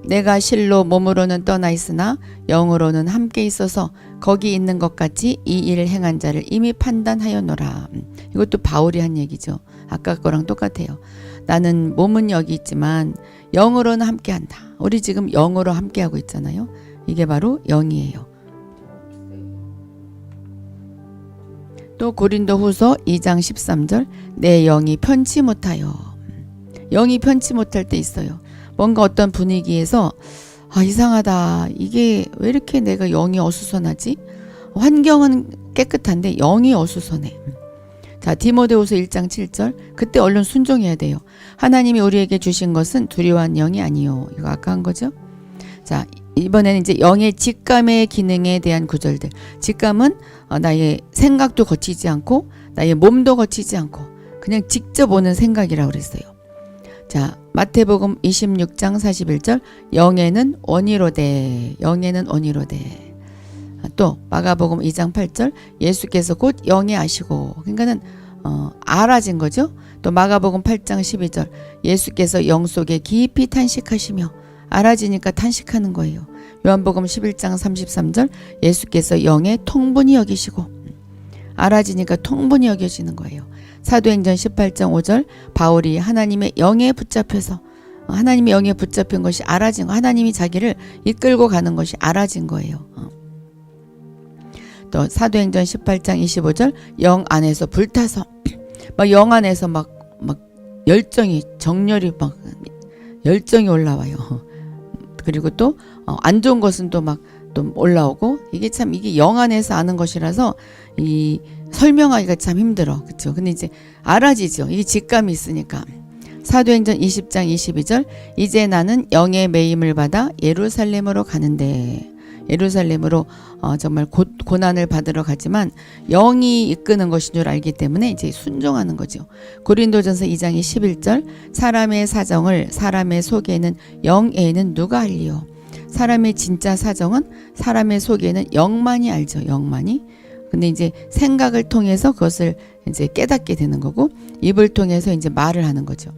내가 실로 몸으로는 떠나 있으나 영으로는 함께 있어서 거기 있는 것 같이 이 일을 행한 자를 이미 판단하였노라. 이것도 바울이 한 얘기죠. 아까 거랑 똑같아요. 나는 몸은 여기 있지만 영으로는 함께한다. 우리 지금 영으로 함께하고 있잖아요. 이게 바로 영이에요. 또 고린도후서 2장 13절 내 영이 편치 못하여. 영이 편치 못할 때 있어요. 뭔가 어떤 분위기에서 이상하다. 이게 왜 이렇게 내가 영이 어수선하지? 환경은 깨끗한데 영이 어수선해. 자, 디모데후서 1장 7절 그때 얼른 순종해야 돼요. 하나님이 우리에게 주신 것은 두려워한 영이 아니요. 이거 아까 한 거죠. 자, 이번에는 이제 영의 직감의 기능에 대한 구절들. 직감은 나의 생각도 거치지 않고 나의 몸도 거치지 않고 그냥 직접 오는 생각이라고 그랬어요. 자, 마태복음 26장 41절 영에는 원이로되. 또 마가복음 2장 8절 예수께서 곧 영에 아시고. 그러니까는 알아진 거죠. 또 마가복음 8장 12절 예수께서 영 속에 깊이 탄식하시며. 알아지니까 탄식하는 거예요. 요한복음 11장 33절 예수께서 영에 통분히 여기시고. 알아지니까 통분히 여겨지는 거예요. 사도행전 18장 5절 바울이 하나님의 영에 붙잡혀서 하나님의 영에 붙잡힌 것이 알아진 거. 하나님이 자기를 이끌고 가는 것이 알아진 거예요. 또 사도행전 18장 25절 영 안에서 불타서 막 영 안에서 막 열정이 정열이 막 열정이 올라와요. 그리고 또 안 좋은 것은 또 막 또 올라오고. 이게 참 이게 영 안에서 아는 것이라서 이 설명하기가 참 힘들어. 그렇죠? 근데 이제 알아지죠. 이게 직감이 있으니까. 사도행전 20장 22절 이제 나는 영의 매임을 받아 예루살렘으로 가는데. 예루살렘으로 정말 고난을 받으러 가지만 영이 이끄는 것인 줄 알기 때문에 이제 순종하는 거죠. 고린도전서 2장 11절 사람의 사정을 사람의 속에는 영에는 누가 알리요. 사람의 진짜 사정은 사람의 속에는 영만이 알죠. 영만이. 근데 이제 생각을 통해서 그것을 이제 깨닫게 되는 거고 입을 통해서 이제 말을 하는 거죠.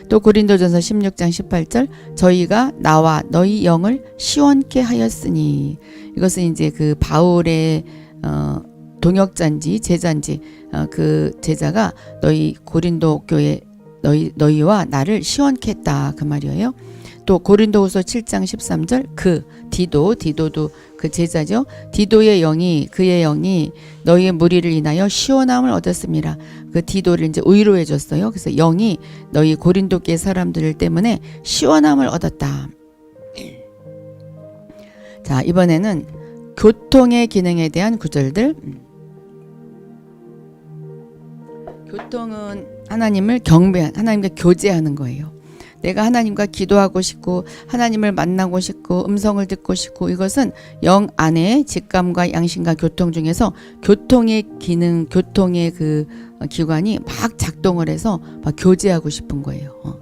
또 고린도전서 16장 18절 저희가 나와 너희 영을 시원케 하였으니. 이것은 이제 그 바울의 동역자인지 제자인지 그 제자가 너희 고린도 교회 너희와 나를 시원케 했다 그 말이에요. 또 고린도후서 7장 13절 그 디도도 그 제자죠. 디도의 영이 그의 영이 너희의 무리를 인하여 시원함을 얻었습니다. 그 디도를 이제 위로해 줬어요. 그래서 영이 너희 고린도계 사람들 때문에 시원함을 얻었다. 자, 이번에는 교통의 기능에 대한 구절들. 교통은 하나님을 경배한, 하나님과 교제하는 거예요. 내가 하나님과 기도하고 싶고 하나님을 만나고 싶고 음성을 듣고 싶고 이것은 영 안에 직감과 양심과 교통 중에서 교통의 기능, 교통의 그 기관이 막 작동을 해서 막 교제하고 싶은 거예요.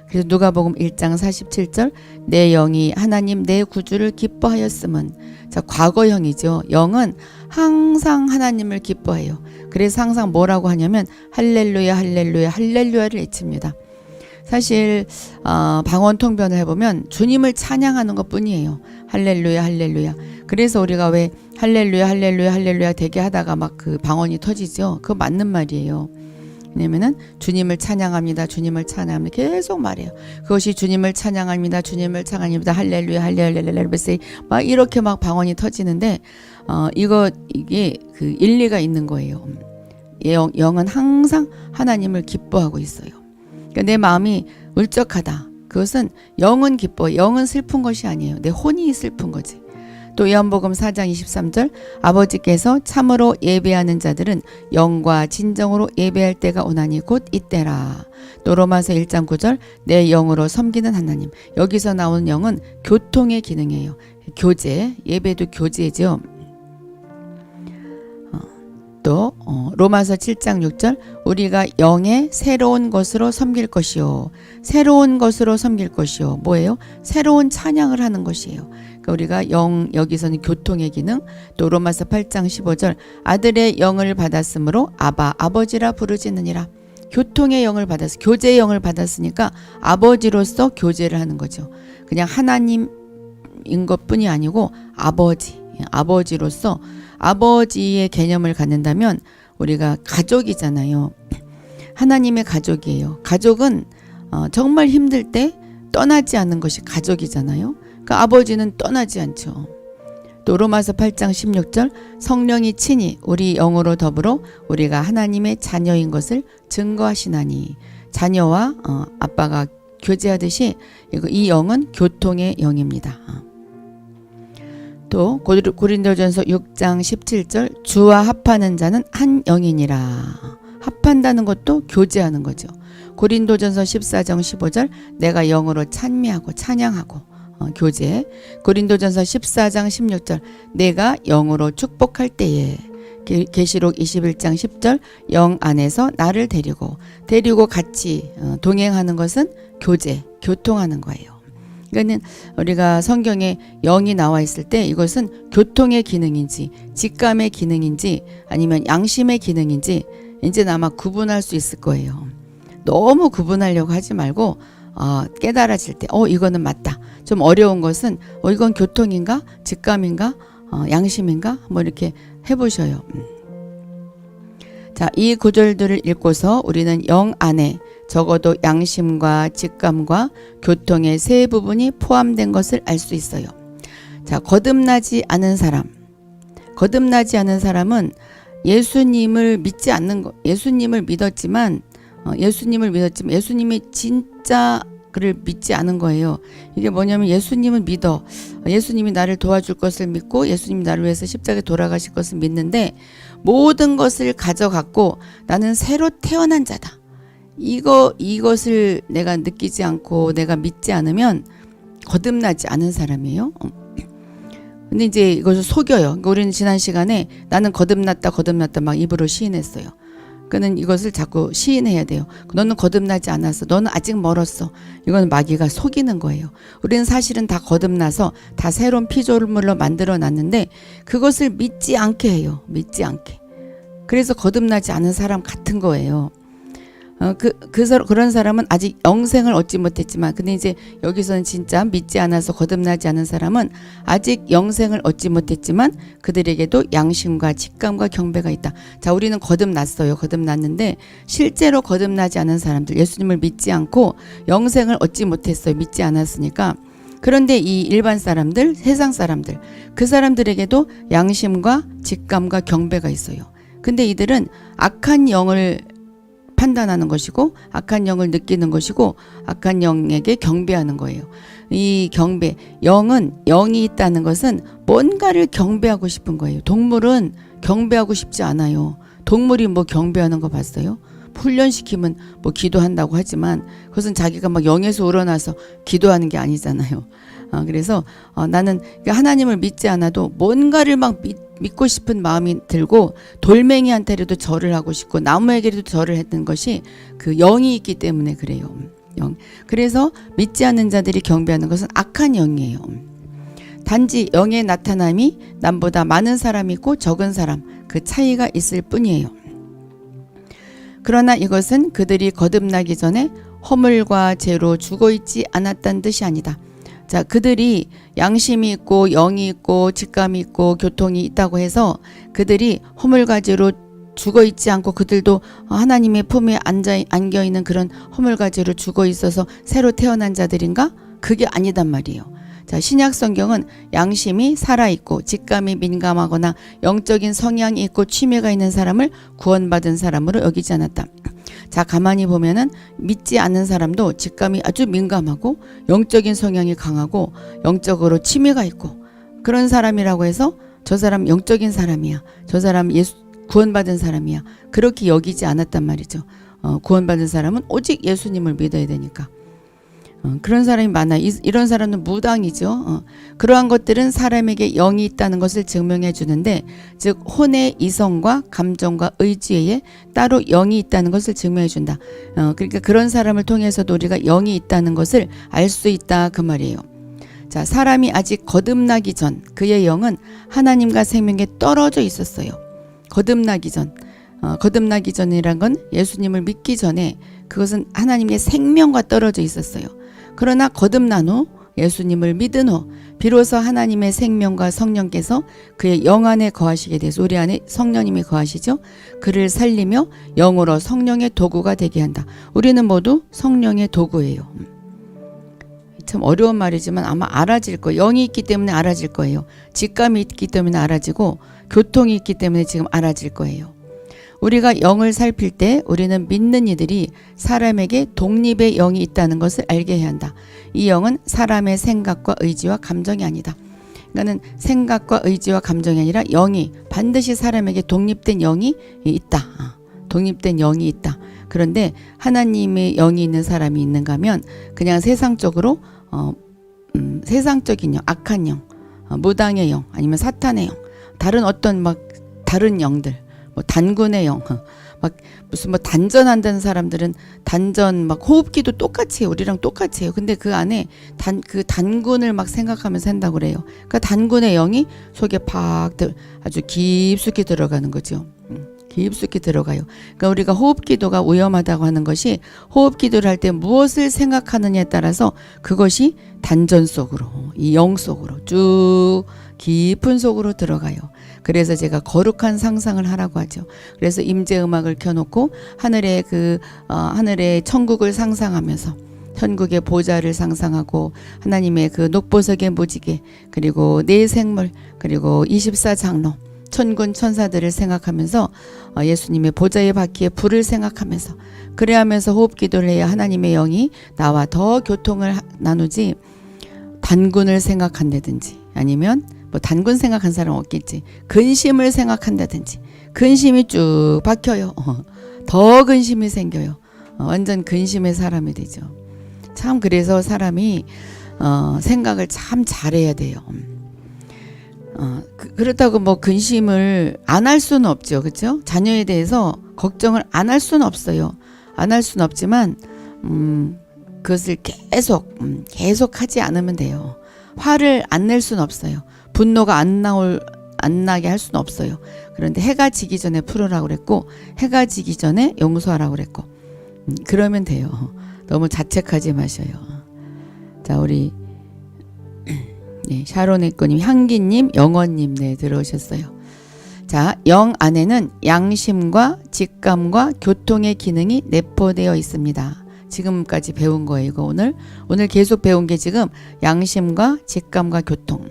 그래서 누가복음 1장 47절 내 영이 하나님 내 구주를 기뻐하였음은. 자, 과거형이죠. 영은 항상 하나님을 기뻐해요. 그래서 항상 뭐라고 하냐면 할렐루야 할렐루야 할렐루야를 외칩니다. 사실 방언 통변을 해보면 주님을 찬양하는 것뿐이에요. 할렐루야 할렐루야. 그래서 우리가 왜 할렐루야 할렐루야 할렐루야 되게 하다가 막 그 방언이 터지죠. 그거 맞는 말이에요. 왜냐면은 주님을 찬양합니다. 주님을 찬양합니다. 계속 말해요. 그것이 주님을 찬양합니다. 주님을 찬양합니다. 할렐루야 할렐루야 막 이렇게 막 방언이 터지는데 이게 그 일리가 있는 거예요. 영은 항상 하나님을 기뻐하고 있어요. 그러니까 내 마음이 울적하다. 그것은 영은 기뻐. 영은 슬픈 것이 아니에요. 내 혼이 슬픈 거지. 또 요한복음 4장 23절 아버지께서 참으로 예배하는 자들은 영과 진정으로 예배할 때가 오나니 곧 이때라. 또 로마서 1장 9절 내 영으로 섬기는 하나님. 여기서 나오는 영은 교통의 기능이에요. 교제, 예배도 교제죠. 또 로마서 7장 6절 우리가 영의 새로운 것으로 섬길 것이요. 새로운 것으로 섬길 것이요. 뭐예요? 새로운 찬양을 하는 것이에요. 그러니까 우리가 영, 여기서는 교통의 기능. 또 로마서 8장 15절 아들의 영을 받았으므로 아바 아버지라 부르짖느니라. 교통의 영을 받았어. 교제의 영을 받았으니까 아버지로서 교제를 하는 거죠. 그냥 하나님인 것뿐이 아니고 아버지로서 아버지의 개념을 갖는다면 우리가 가족이잖아요. 하나님의 가족이에요. 가족은 정말 힘들 때 떠나지 않는 것이 가족이잖아요. 그러니까 아버지는 떠나지 않죠. 또 로마서 8장 16절 성령이 친히 우리 영으로 더불어 우리가 하나님의 자녀인 것을 증거하시나니. 자녀와 아빠가 교제하듯이 이 영은 교통의 영입니다. 또 고린도전서 6장 17절 주와 합하는 자는 한 영이니라. 합한다는 것도 교제하는 거죠. 고린도전서 14장 15절 내가 영으로 찬미하고 찬양하고 교제. 고린도전서 14장 16절 내가 영으로 축복할 때에. 계시록 21장 10절 영 안에서 나를 데리고 같이 동행하는 것은 교제, 교통하는 거예요. 그러니까 우리가 성경에 영이 나와 있을 때 이것은 교통의 기능인지 직감의 기능인지 아니면 양심의 기능인지 이제는 아마 구분할 수 있을 거예요. 너무 구분하려고 하지 말고 깨달아질 때 이거는 맞다. 좀 어려운 것은 이건 교통인가 직감인가 양심인가 뭐 이렇게 해보셔요. 자, 이 구절들을 읽고서 우리는 영 안에 적어도 양심과 직감과 교통의 세 부분이 포함된 것을 알 수 있어요. 자, 거듭나지 않은 사람은 예수님을 믿지 않는 거. 예수님을 믿었지만 예수님이 진짜 그를 믿지 않은 거예요. 이게 뭐냐면 예수님은 믿어. 예수님이 나를 도와줄 것을 믿고 예수님이 나를 위해서 십자가에 돌아가실 것을 믿는데 모든 것을 가져갔고 나는 새로 태어난 자다. 이것을 내가 느끼지 않고 내가 믿지 않으면 거듭나지 않은 사람이에요. 근데 이제 이것을 속여요. 그러니까 우리는 지난 시간에 나는 거듭났다 막 입으로 시인했어요. 그는 이것을 자꾸 시인해야 돼요. 너는 거듭나지 않았어. 너는 아직 멀었어. 이건 마귀가 속이는 거예요. 우리는 사실은 다 거듭나서 다 새로운 피조물로 만들어 놨는데 그것을 믿지 않게 해요. 믿지 않게. 그래서 거듭나지 않은 사람 같은 거예요. 그런 사람은 아직 영생을 얻지 못했지만 근데 이제 여기서는 진짜 믿지 않아서 거듭나지 않은 사람은 아직 영생을 얻지 못했지만 그들에게도 양심과 직감과 경배가 있다. 자, 우리는 거듭났어요. 거듭났는데 실제로 거듭나지 않은 사람들, 예수님을 믿지 않고 영생을 얻지 못했어요. 믿지 않았으니까. 그런데 이 일반 사람들, 세상 사람들, 그 사람들에게도 양심과 직감과 경배가 있어요. 근데 이들은 악한 영을 판단하는 것이고 악한 영을 느끼는 것이고 악한 영에게 경배하는 거예요. 이 경배, 영이 있다는 것은 뭔가를 경배하고 싶은 거예요. 동물은 경배하고 싶지 않아요. 동물이 뭐 경배하는 거 봤어요? 훈련시키면 뭐 기도한다고 하지만 그것은 자기가 막 영에서 우러나서 기도하는 게 아니잖아요. 그래서 나는 하나님을 믿지 않아도 뭔가를 막 믿고 싶은 마음이 들고 돌멩이한테라도 절을 하고 싶고 나무에게도 절을 했던 것이 그 영이 있기 때문에 그래요. 그래서 믿지 않는 자들이 경배하는 것은 악한 영이에요. 단지 영의 나타남이 남보다 많은 사람이 있고 적은 사람 그 차이가 있을 뿐이에요. 그러나 이것은 그들이 거듭나기 전에 허물과 죄로 죽어있지 않았다는 뜻이 아니다. 자, 그들이 양심이 있고 영이 있고 직감이 있고 교통이 있다고 해서 그들이 허물과 죄로 죽어있지 않고 그들도 하나님의 품에 안겨있는 그런 허물과 죄로 죽어있어서 새로 태어난 자들인가? 그게 아니단 말이에요. 자, 신약 성경은 양심이 살아있고 직감이 민감하거나 영적인 성향이 있고 취미가 있는 사람을 구원받은 사람으로 여기지 않았다. 자, 가만히 보면은 믿지 않는 사람도 직감이 아주 민감하고 영적인 성향이 강하고 영적으로 치매가 있고 그런 사람이라고 해서 저 사람 영적인 사람이야. 저 사람 예수 구원받은 사람이야. 그렇게 여기지 않았단 말이죠. 구원받은 사람은 오직 예수님을 믿어야 되니까. 그런 사람이 많아요. 이런 사람은 무당이죠. 그러한 것들은 사람에게 영이 있다는 것을 증명해 주는데, 즉 혼의 이성과 감정과 의지에 따로 영이 있다는 것을 증명해 준다. 그러니까 그런 사람을 통해서도 우리가 영이 있다는 것을 알 수 있다 그 말이에요. 자, 사람이 아직 거듭나기 전 그의 영은 하나님과 생명에 떨어져 있었어요. 거듭나기 전. 거듭나기 전이란 건 예수님을 믿기 전에 그것은 하나님의 생명과 떨어져 있었어요. 그러나 거듭난 후 예수님을 믿은 후 비로소 하나님의 생명과 성령께서 그의 영 안에 거하시게 돼서 우리 안에 성령님이 거하시죠. 그를 살리며 영으로 성령의 도구가 되게 한다. 우리는 모두 성령의 도구예요. 참 어려운 말이지만 아마 알아질 거예요. 영이 있기 때문에 알아질 거예요. 직감이 있기 때문에 알아지고 교통이 있기 때문에 지금 알아질 거예요. 우리가 영을 살필 때 우리는 믿는 이들이 사람에게 독립의 영이 있다는 것을 알게 해야 한다. 이 영은 사람의 생각과 의지와 감정이 아니다. 그러니까는 생각과 의지와 감정이 아니라 영이 반드시 사람에게 독립된 영이 있다. 독립된 영이 있다. 그런데 하나님의 영이 있는 사람이 있는가 하면 그냥 세상적으로 세상적인 영, 악한 영, 무당의 영, 아니면 사탄의 영, 다른 어떤 다른 영들, 단군의 영, 무슨 단전한다는 사람들은 단전 호흡기도 똑같이 해요. 우리랑 똑같이 해요. 근데 그 안에 그 단군을 생각하면서 한다고 그래요. 그러니까 단군의 영이 속에 아주 깊숙이 들어가는 거죠. 깊숙이 들어가요. 그러니까 우리가 호흡기도가 위험하다고 하는 것이 호흡기도를 할 때 무엇을 생각하느냐에 따라서 그것이 단전 속으로, 이 영 속으로 쭉 깊은 속으로 들어가요. 그래서 제가 거룩한 상상을 하라고 하죠. 그래서 임재 음악을 켜놓고 하늘의 천국을 상상하면서 천국의 보좌를 상상하고 하나님의 그 녹보석의 무지개, 그리고 네 생물, 그리고 24장로, 천군 천사들을 생각하면서 예수님의 보좌의 바퀴에 불을 생각하면서 그래야 하면서 호흡기도를 해야 하나님의 영이 나와 더 교통을 나누지, 단군을 생각한다든지 아니면 단군 생각한 사람 없겠지, 근심을 생각한다든지 근심이 쭉 박혀요. 더 근심이 생겨요. 완전 근심의 사람이 되죠. 참 그래서 사람이 생각을 참 잘해야 돼요. 그렇다고 근심을 안 할 수는 없죠. 그렇죠? 자녀에 대해서 걱정을 안 할 수는 없어요. 안 할 수는 없지만 그것을 계속 하지 않으면 돼요. 화를 안 낼 수는 없어요. 분노가 안 나게 할 수는 없어요. 그런데 해가 지기 전에 풀으라고 그랬고 해가 지기 전에 용서하라고 그랬고 그러면 돼요. 너무 자책하지 마셔요. 자, 우리 샤론의꺼님, 향기님, 영원님 들어오셨어요. 자, 영 안에는 양심과 직감과 교통의 기능이 내포되어 있습니다. 지금까지 배운 거예요. 이거 오늘 계속 배운 게 지금 양심과 직감과 교통.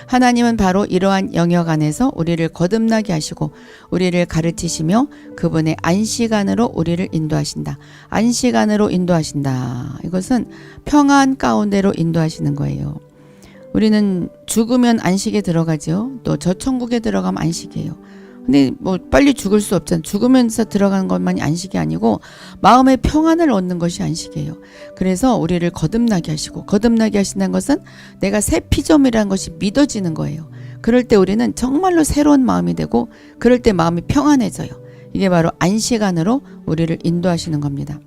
하나님은 바로 이러한 영역 안에서 우리를 거듭나게 하시고 우리를 가르치시며 그분의 안식안으로 우리를 인도하신다. 안식안으로 인도하신다. 이것은 평안 가운데로 인도하시는 거예요. 우리는 죽으면 안식에 들어가죠. 또 저 천국에 들어가면 안식이에요. 근데 빨리 죽을 수 없잖아요. 죽으면서 들어가는 것만이 안식이 아니고 마음의 평안을 얻는 것이 안식이에요. 그래서 우리를 거듭나게 하시고, 거듭나게 하신다는 것은 내가 새 피조물이라는 것이 믿어지는 거예요. 그럴 때 우리는 정말로 새로운 마음이 되고 그럴 때 마음이 평안해져요. 이게 바로 안식안으로 우리를 인도하시는 겁니다.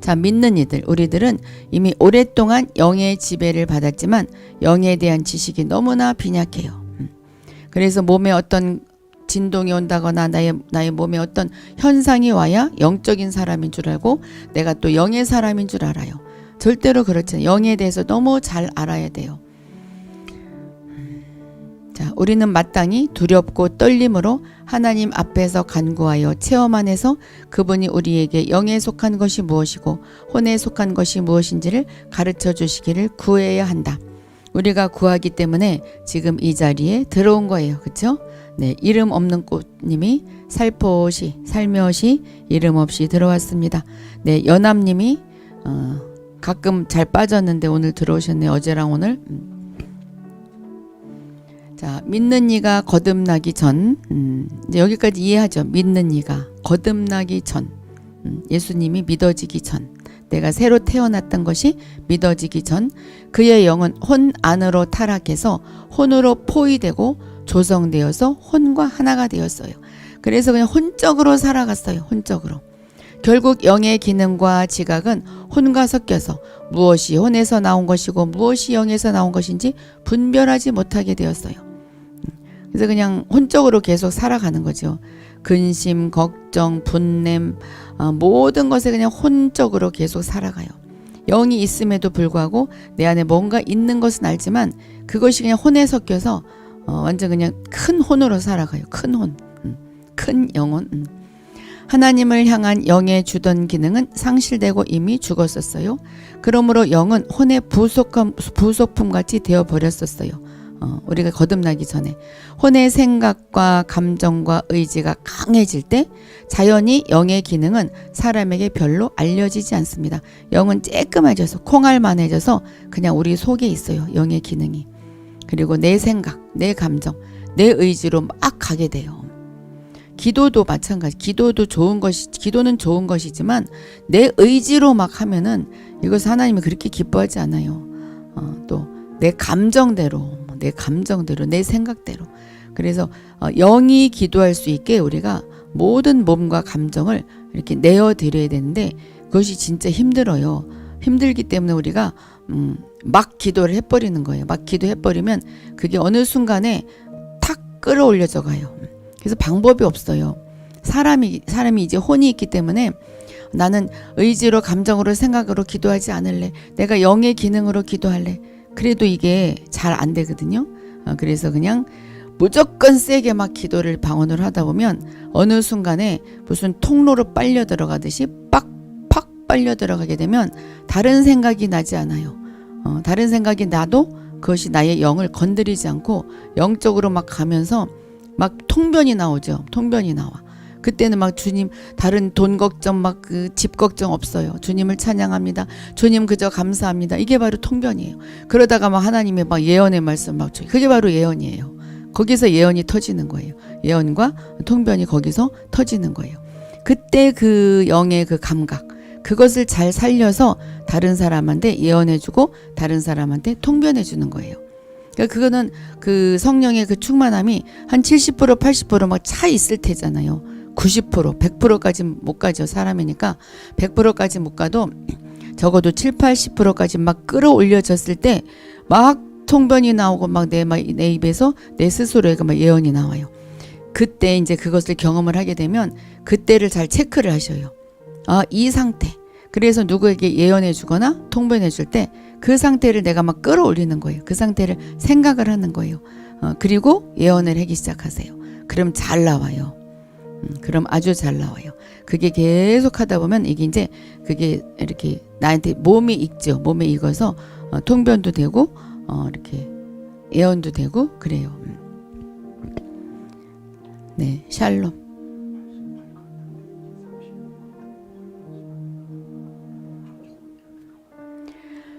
자, 믿는 이들, 우리들은 이미 오랫동안 영의 지배를 받았지만 영에 대한 지식이 너무나 빈약해요. 그래서 몸에 어떤 진동이 온다거나 나의 몸에 어떤 현상이 와야 영적인 사람인 줄 알고 내가 또 영의 사람인 줄 알아요. 절대로 그렇지 않아요. 영에 대해서 너무 잘 알아야 돼요. 자, 우리는 마땅히 두렵고 떨림으로 하나님 앞에서 간구하여 체험 안에서 그분이 우리에게 영에 속한 것이 무엇이고 혼에 속한 것이 무엇인지를 가르쳐 주시기를 구해야 한다. 우리가 구하기 때문에 지금 이 자리에 들어온 거예요. 그렇죠? 네, 이름 없는 꽃님이 살며시 이름 없이 들어왔습니다. 네, 연암님이 가끔 잘 빠졌는데 오늘 들어오셨네요. 어제랑 오늘. 자, 믿는 이가 거듭나기 전, 이제 여기까지 이해하죠. 믿는 이가 거듭나기 전, 예수님이 믿어지기 전, 내가 새로 태어났던 것이 믿어지기 전, 그의 영은 혼 안으로 타락해서 혼으로 포위되고 조성되어서 혼과 하나가 되었어요. 그래서 그냥 혼적으로 살아갔어요. 혼적으로. 결국 영의 기능과 지각은 혼과 섞여서 무엇이 혼에서 나온 것이고 무엇이 영에서 나온 것인지 분별하지 못하게 되었어요. 그래서 그냥 혼적으로 계속 살아가는 거죠. 근심, 걱정, 분냄, 모든 것에 그냥 혼적으로 계속 살아가요. 영이 있음에도 불구하고 내 안에 뭔가 있는 것은 알지만 그것이 그냥 혼에 섞여서 완전 그냥 큰 혼으로 살아가요. 큰 혼, 큰 영혼. 하나님을 향한 영의 주던 기능은 상실되고 이미 죽었었어요. 그러므로 영은 혼의 부속품같이 되어버렸었어요. 우리가 거듭나기 전에 혼의 생각과 감정과 의지가 강해질 때 자연히 영의 기능은 사람에게 별로 알려지지 않습니다. 영은 쬐끔해져서 콩알만해져서 그냥 우리 속에 있어요. 영의 기능이. 그리고 내 생각, 내 감정, 내 의지로 막 가게 돼요. 기도도 마찬가지. 기도는 좋은 것이지만 내 의지로 막 하면은 이것을 하나님이 그렇게 기뻐하지 않아요. 또 내 감정대로, 내 생각대로. 그래서 영이 기도할 수 있게 우리가 모든 몸과 감정을 이렇게 내어드려야 되는데 그것이 진짜 힘들어요. 힘들기 때문에 우리가 막 기도를 해버리는 거예요. 막 기도해버리면 그게 어느 순간에 탁 끌어올려져 가요. 그래서 방법이 없어요. 사람이 이제 혼이 있기 때문에 나는 의지로 감정으로 생각으로 기도하지 않을래. 내가 영의 기능으로 기도할래. 그래도 이게 잘 안 되거든요. 그래서 그냥 무조건 세게 막 기도를 방언을 하다 보면 어느 순간에 무슨 통로로 빨려 들어가듯이 빡 빨려 들어가게 되면 다른 생각이 나지 않아요. 다른 생각이 나도 그것이 나의 영을 건드리지 않고 영적으로 막 가면서 막 통변이 나오죠. 통변이 나와. 그때는 막 주님 다른 돈 걱정 막 그 집 걱정 없어요. 주님을 찬양합니다. 주님 그저 감사합니다. 이게 바로 통변이에요. 그러다가 막 하나님의 막 예언의 말씀 막 그게 바로 예언이에요. 거기서 예언이 터지는 거예요. 예언과 통변이 거기서 터지는 거예요. 그때 그 영의 그 감각 그것을 잘 살려서 다른 사람한테 예언해주고 다른 사람한테 통변해주는 거예요. 그러니까 그거는 그 성령의 그 충만함이 한 70% 80% 막 차 있을 테잖아요. 90% 100%까지 못 가죠. 사람이니까 100%까지 못 가도 적어도 7, 80%까지 막 끌어올려졌을 때 막 통변이 나오고 막 내 입에서 내 스스로의 막 예언이 나와요. 그때 이제 그것을 경험을 하게 되면 그때를 잘 체크를 하셔요. 이 상태. 그래서 누구에게 예언해 주거나 통변해 줄 때 그 상태를 내가 막 끌어올리는 거예요. 그 상태를 생각을 하는 거예요. 그리고 예언을 하기 시작하세요. 그럼 잘 나와요. 그럼 아주 잘 나와요. 그게 계속 하다 보면 이게 이제 그게 이렇게 나한테 몸이 익죠. 몸에 익어서 통변도 되고 이렇게 예언도 되고 그래요. 네, 샬롬.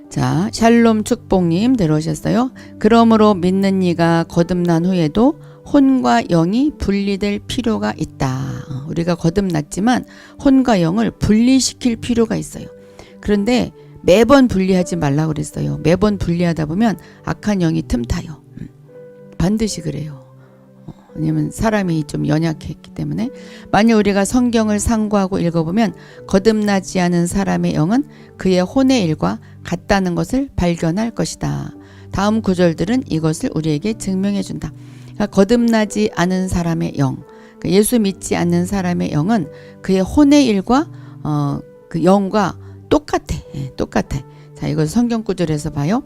자, 샬롬 축복님 들어오셨어요. 그러므로 믿는 이가 거듭난 후에도 혼과 영이 분리될 필요가 있다. 우리가 거듭났지만 혼과 영을 분리시킬 필요가 있어요. 그런데 매번 분리하지 말라고 그랬어요. 매번 분리하다 보면 악한 영이 틈타요. 반드시 그래요. 왜냐면 사람이 좀 연약했기 때문에. 만약 우리가 성경을 상고하고 읽어보면 거듭나지 않은 사람의 영은 그의 혼의 일과 같다는 것을 발견할 것이다. 다음 구절들은 이것을 우리에게 증명해 준다. 그러니까 거듭나지 않은 사람의 영, 그러니까 예수 믿지 않는 사람의 영은 그의 혼의 일과 그 영과 똑같아. 똑같아. 자, 이걸 성경 구절에서 봐요.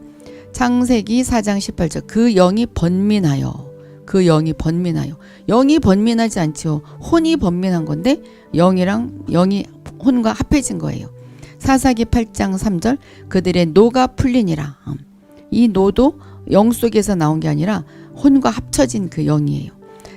창세기 4장 18절. 그 영이 번민하여. 그 영이 번민하여. 영이 번민하지 않죠. 혼이 번민한 건데 영이 혼과 합해진 거예요. 사사기 8장 3절. 그들의 노가 풀리니라. 이 노도 영 속에서 나온 게 아니라 혼과 합쳐진 그 영이에요.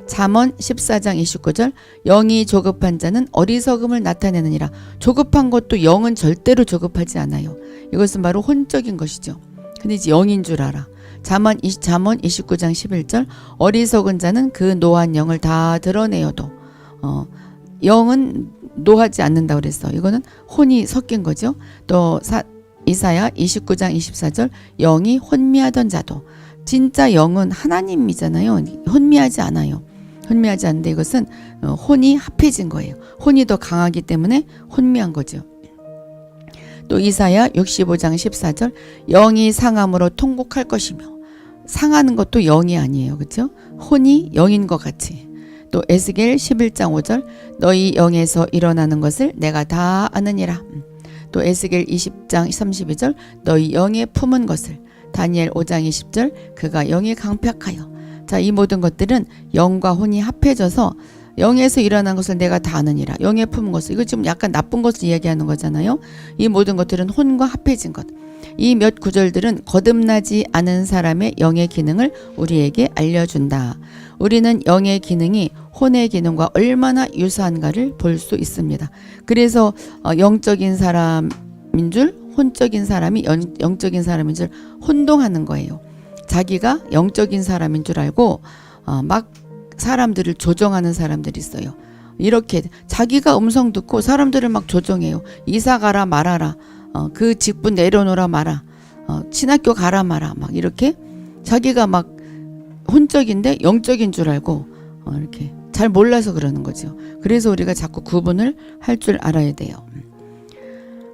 잠언 14장 29절 영이 조급한 자는 어리석음을 나타내느니라. 조급한 것도 영은 절대로 조급하지 않아요. 이것은 바로 혼적인 것이죠. 근데 이제 영인 줄 알아. 잠언 29장 11절 어리석은 자는 그 노한 영을 다 드러내어도 영은 노하지 않는다 그랬어. 이거는 혼이 섞인 거죠. 또 이사야 29장 24절 영이 혼미하던 자도 진짜 영은 하나님이잖아요. 혼미하지 않아요. 혼미하지 않는데 이것은 혼이 합해진 거예요. 혼이 더 강하기 때문에 혼미한 거죠. 또 이사야 65장 14절 영이 상함으로 통곡할 것이며 상하는 것도 영이 아니에요. 그렇죠? 혼이 영인 것 같이. 또 에스겔 11장 5절 너희 영에서 일어나는 것을 내가 다 아느니라. 또 에스겔 20장 32절 너희 영에 품은 것을 다니엘 5장 20절 그가 영에 강팍하여. 자, 이 모든 것들은 영과 혼이 합해져서 영에서 일어난 것을 내가 다 아느니라. 영에 품은 것을. 이거 지금 약간 나쁜 것을 이야기하는 거잖아요. 이 모든 것들은 혼과 합해진 것. 이 몇 구절들은 거듭나지 않은 사람의 영의 기능을 우리에게 알려준다. 우리는 영의 기능이 혼의 기능과 얼마나 유사한가를 볼 수 있습니다. 그래서 영적인 사람인 줄 혼적인 사람이 영적인 사람인 줄 혼동하는 거예요. 자기가 영적인 사람인 줄 알고 막 사람들을 조정하는 사람들이 있어요. 이렇게 자기가 음성 듣고 사람들을 막 조정해요. 이사 가라 말아라. 그 직분 내려놓으라 마라. 신학교 가라 마라. 막 이렇게 자기가 막 혼적인데 영적인 줄 알고 이렇게 잘 몰라서 그러는 거죠. 그래서 우리가 자꾸 구분을 할 줄 알아야 돼요.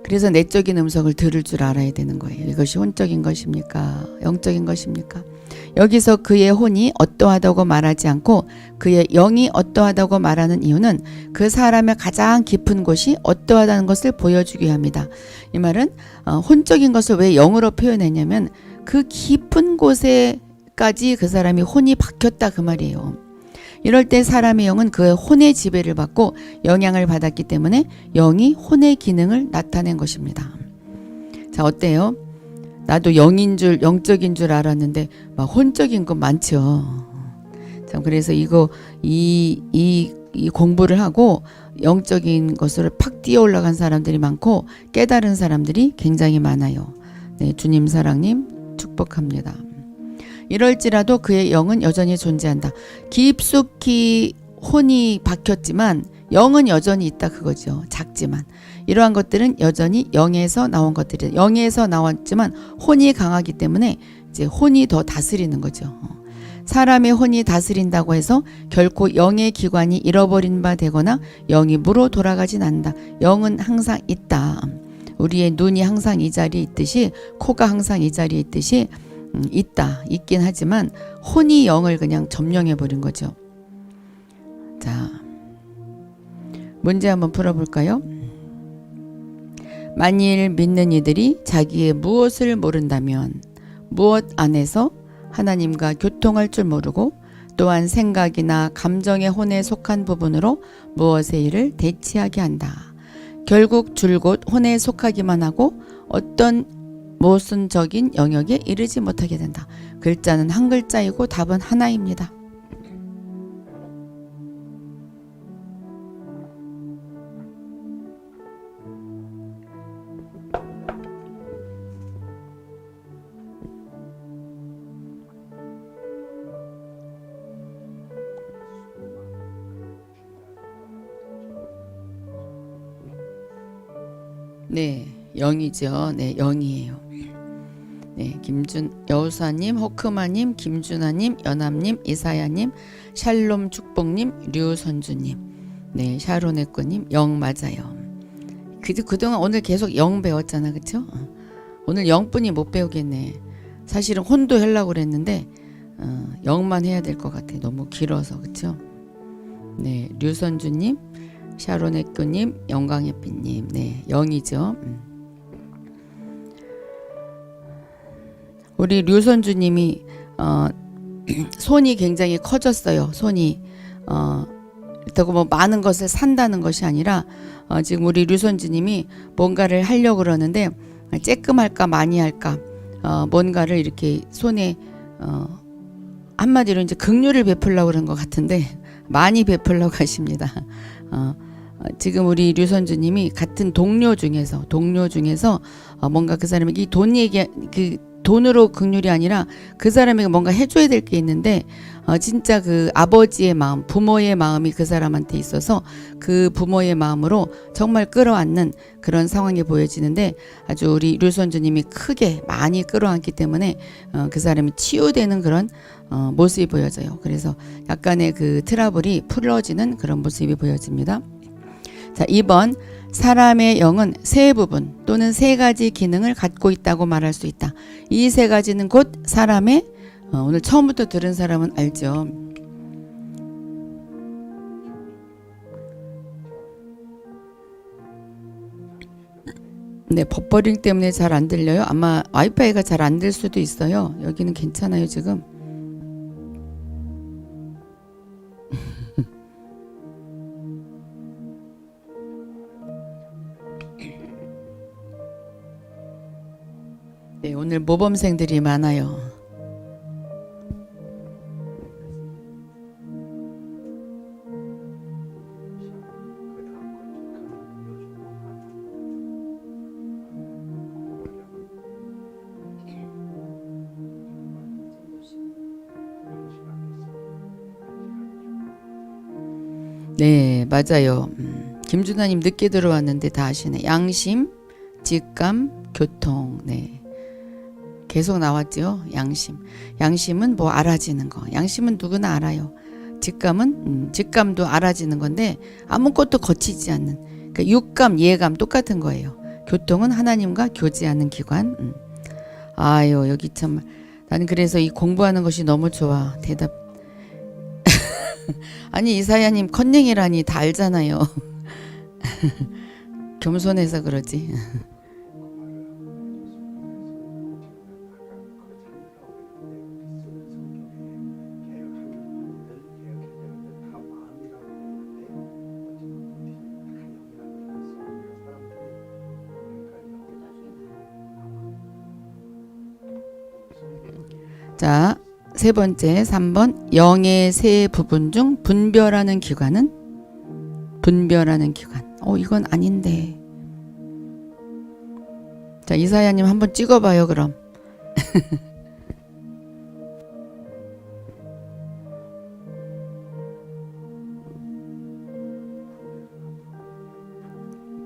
그래서 내적인 음성을 들을 줄 알아야 되는 거예요. 이것이 혼적인 것입니까? 영적인 것입니까? 여기서 그의 혼이 어떠하다고 말하지 않고 그의 영이 어떠하다고 말하는 이유는 그 사람의 가장 깊은 곳이 어떠하다는 것을 보여주기 위함이다. 이 말은 혼적인 것을 왜 영으로 표현했냐면 그 깊은 곳에까지 그 사람이 혼이 박혔다 그 말이에요. 이럴 때 사람의 영은 그의 혼의 지배를 받고 영향을 받았기 때문에 영이 혼의 기능을 나타낸 것입니다. 자, 어때요? 나도 영적인 줄 알았는데 막 혼적인 거 많죠. 참 그래서 이 공부를 하고 영적인 것으로 팍 뛰어 올라간 사람들이 많고 깨달은 사람들이 굉장히 많아요. 네, 주님 사랑님 축복합니다. 이럴지라도 그의 영은 여전히 존재한다. 깊숙이 혼이 박혔지만 영은 여전히 있다 그거죠. 작지만 이러한 것들은 여전히 영에서 나온 것들이 영에서 나왔지만 혼이 강하기 때문에 이제 혼이 더 다스리는 거죠. 사람의 혼이 다스린다고 해서 결코 영의 기관이 잃어버린 바 되거나 영이 무로 돌아가진 않는다. 영은 항상 있다. 우리의 눈이 항상 이 자리에 있듯이 코가 항상 이 자리에 있듯이 있긴 하지만 혼이 영을 그냥 점령해 버린 거죠. 자, 문제 한번 풀어볼까요? 만일 믿는 이들이 자기의 무엇을 모른다면 무엇 안에서 하나님과 교통할 줄 모르고 또한 생각이나 감정의 혼에 속한 부분으로 무엇의 일을 대치하게 한다. 결국 줄곧 혼에 속하기만 하고 어떤 모순적인 영역에 이르지 못하게 된다. 글자는 한 글자이고 답은 하나입니다. 네, 영이죠. 네, 영이에요. 네, 여우사님, 호크마님, 김준하님, 연합님, 이사야님, 샬롬 축복님, 류선주님, 네, 샤로네코님, 영 맞아요. 그동안 오늘 계속 영 배웠잖아, 그쵸? 오늘 영뿐이 못 배우겠네. 사실은 혼도 하려고 그랬는데 영만 해야 될 것 같아. 너무 길어서, 그쵸? 네, 류선주님, 샤로네코님, 영광햇빛님, 네, 영이죠. 우리 류선주님이 손이 굉장히 커졌어요. 손이 그렇다고 뭐 많은 것을 산다는 것이 아니라 지금 우리 류선주님이 뭔가를 하려고 그러는데 쬐끔할까 많이 할까 뭔가를 이렇게 손에 한마디로 이제 긍휼을 베풀려고 그런 것 같은데 많이 베풀러 가십니다. 지금 우리 류선주님이 같은 동료 중에서 뭔가 그 사람에게 돈 얘기 그 돈으로 긍휼이 아니라 그 사람에게 뭔가 해줘야 될 게 있는데 진짜 그 아버지의 마음, 부모의 마음이 그 사람한테 있어서 그 부모의 마음으로 정말 끌어안는 그런 상황이 보여지는데 아주 우리 류선주님이 크게 많이 끌어안기 때문에 그 사람이 치유되는 그런 모습이 보여져요. 그래서 약간의 그 트러블이 풀어지는 그런 모습이 보여집니다. 자, 2번 사람의 영은 세 부분 또는 세 가지 기능을 갖고 있다고 말할 수 있다. 이 세 가지는 곧 사람의 오늘 처음부터 들은 사람은 알죠. 네, 버퍼링 때문에 잘 안 들려요. 아마 와이파이가 잘 안 될 수도 있어요. 여기는 괜찮아요 지금. 네, 오늘 모범생들이 많아요. 네, 맞아요. 김준하님 늦게 들어왔는데 다 아시네. 양심, 직감, 교통. 네. 계속 나왔죠. 양심. 양심은 뭐 알아지는 거. 양심은 누구나 알아요. 직감은 직감도 알아지는 건데 아무것도 거치지 않는. 그러니까 육감, 예감 똑같은 거예요. 교통은 하나님과 교제하는 기관. 아유, 여기 참 나는 그래서 이 공부하는 것이 너무 좋아. 대답. 아니 이사야님 컨닝이라니 다 알잖아요. 겸손해서 그러지. 자, 세 번째 3번 영의 세 부분 중 분별하는 기관은 분별하는 기관. 이건 아닌데. 자, 이사야님 한번 찍어봐요 그럼.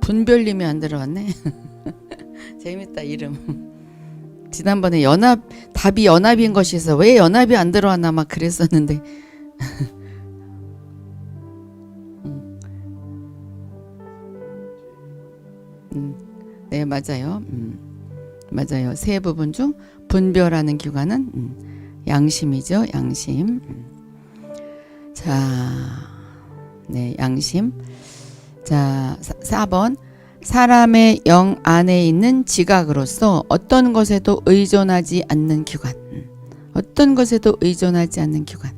분별님이 안 들어왔네. 재밌다 이름. 지난번에 답이 연합인 것이서 왜 연합이 안 들어왔나 막 그랬었는데. 네, 맞아요. 맞아요. 세 부분 중 분별하는 기관은 양심이죠. 양심. 자, 네, 양심. 자, 4번. 사람의 영 안에 있는 지각으로서 어떤 것에도 의존하지 않는 기관. 어떤 것에도 의존하지 않는 기관.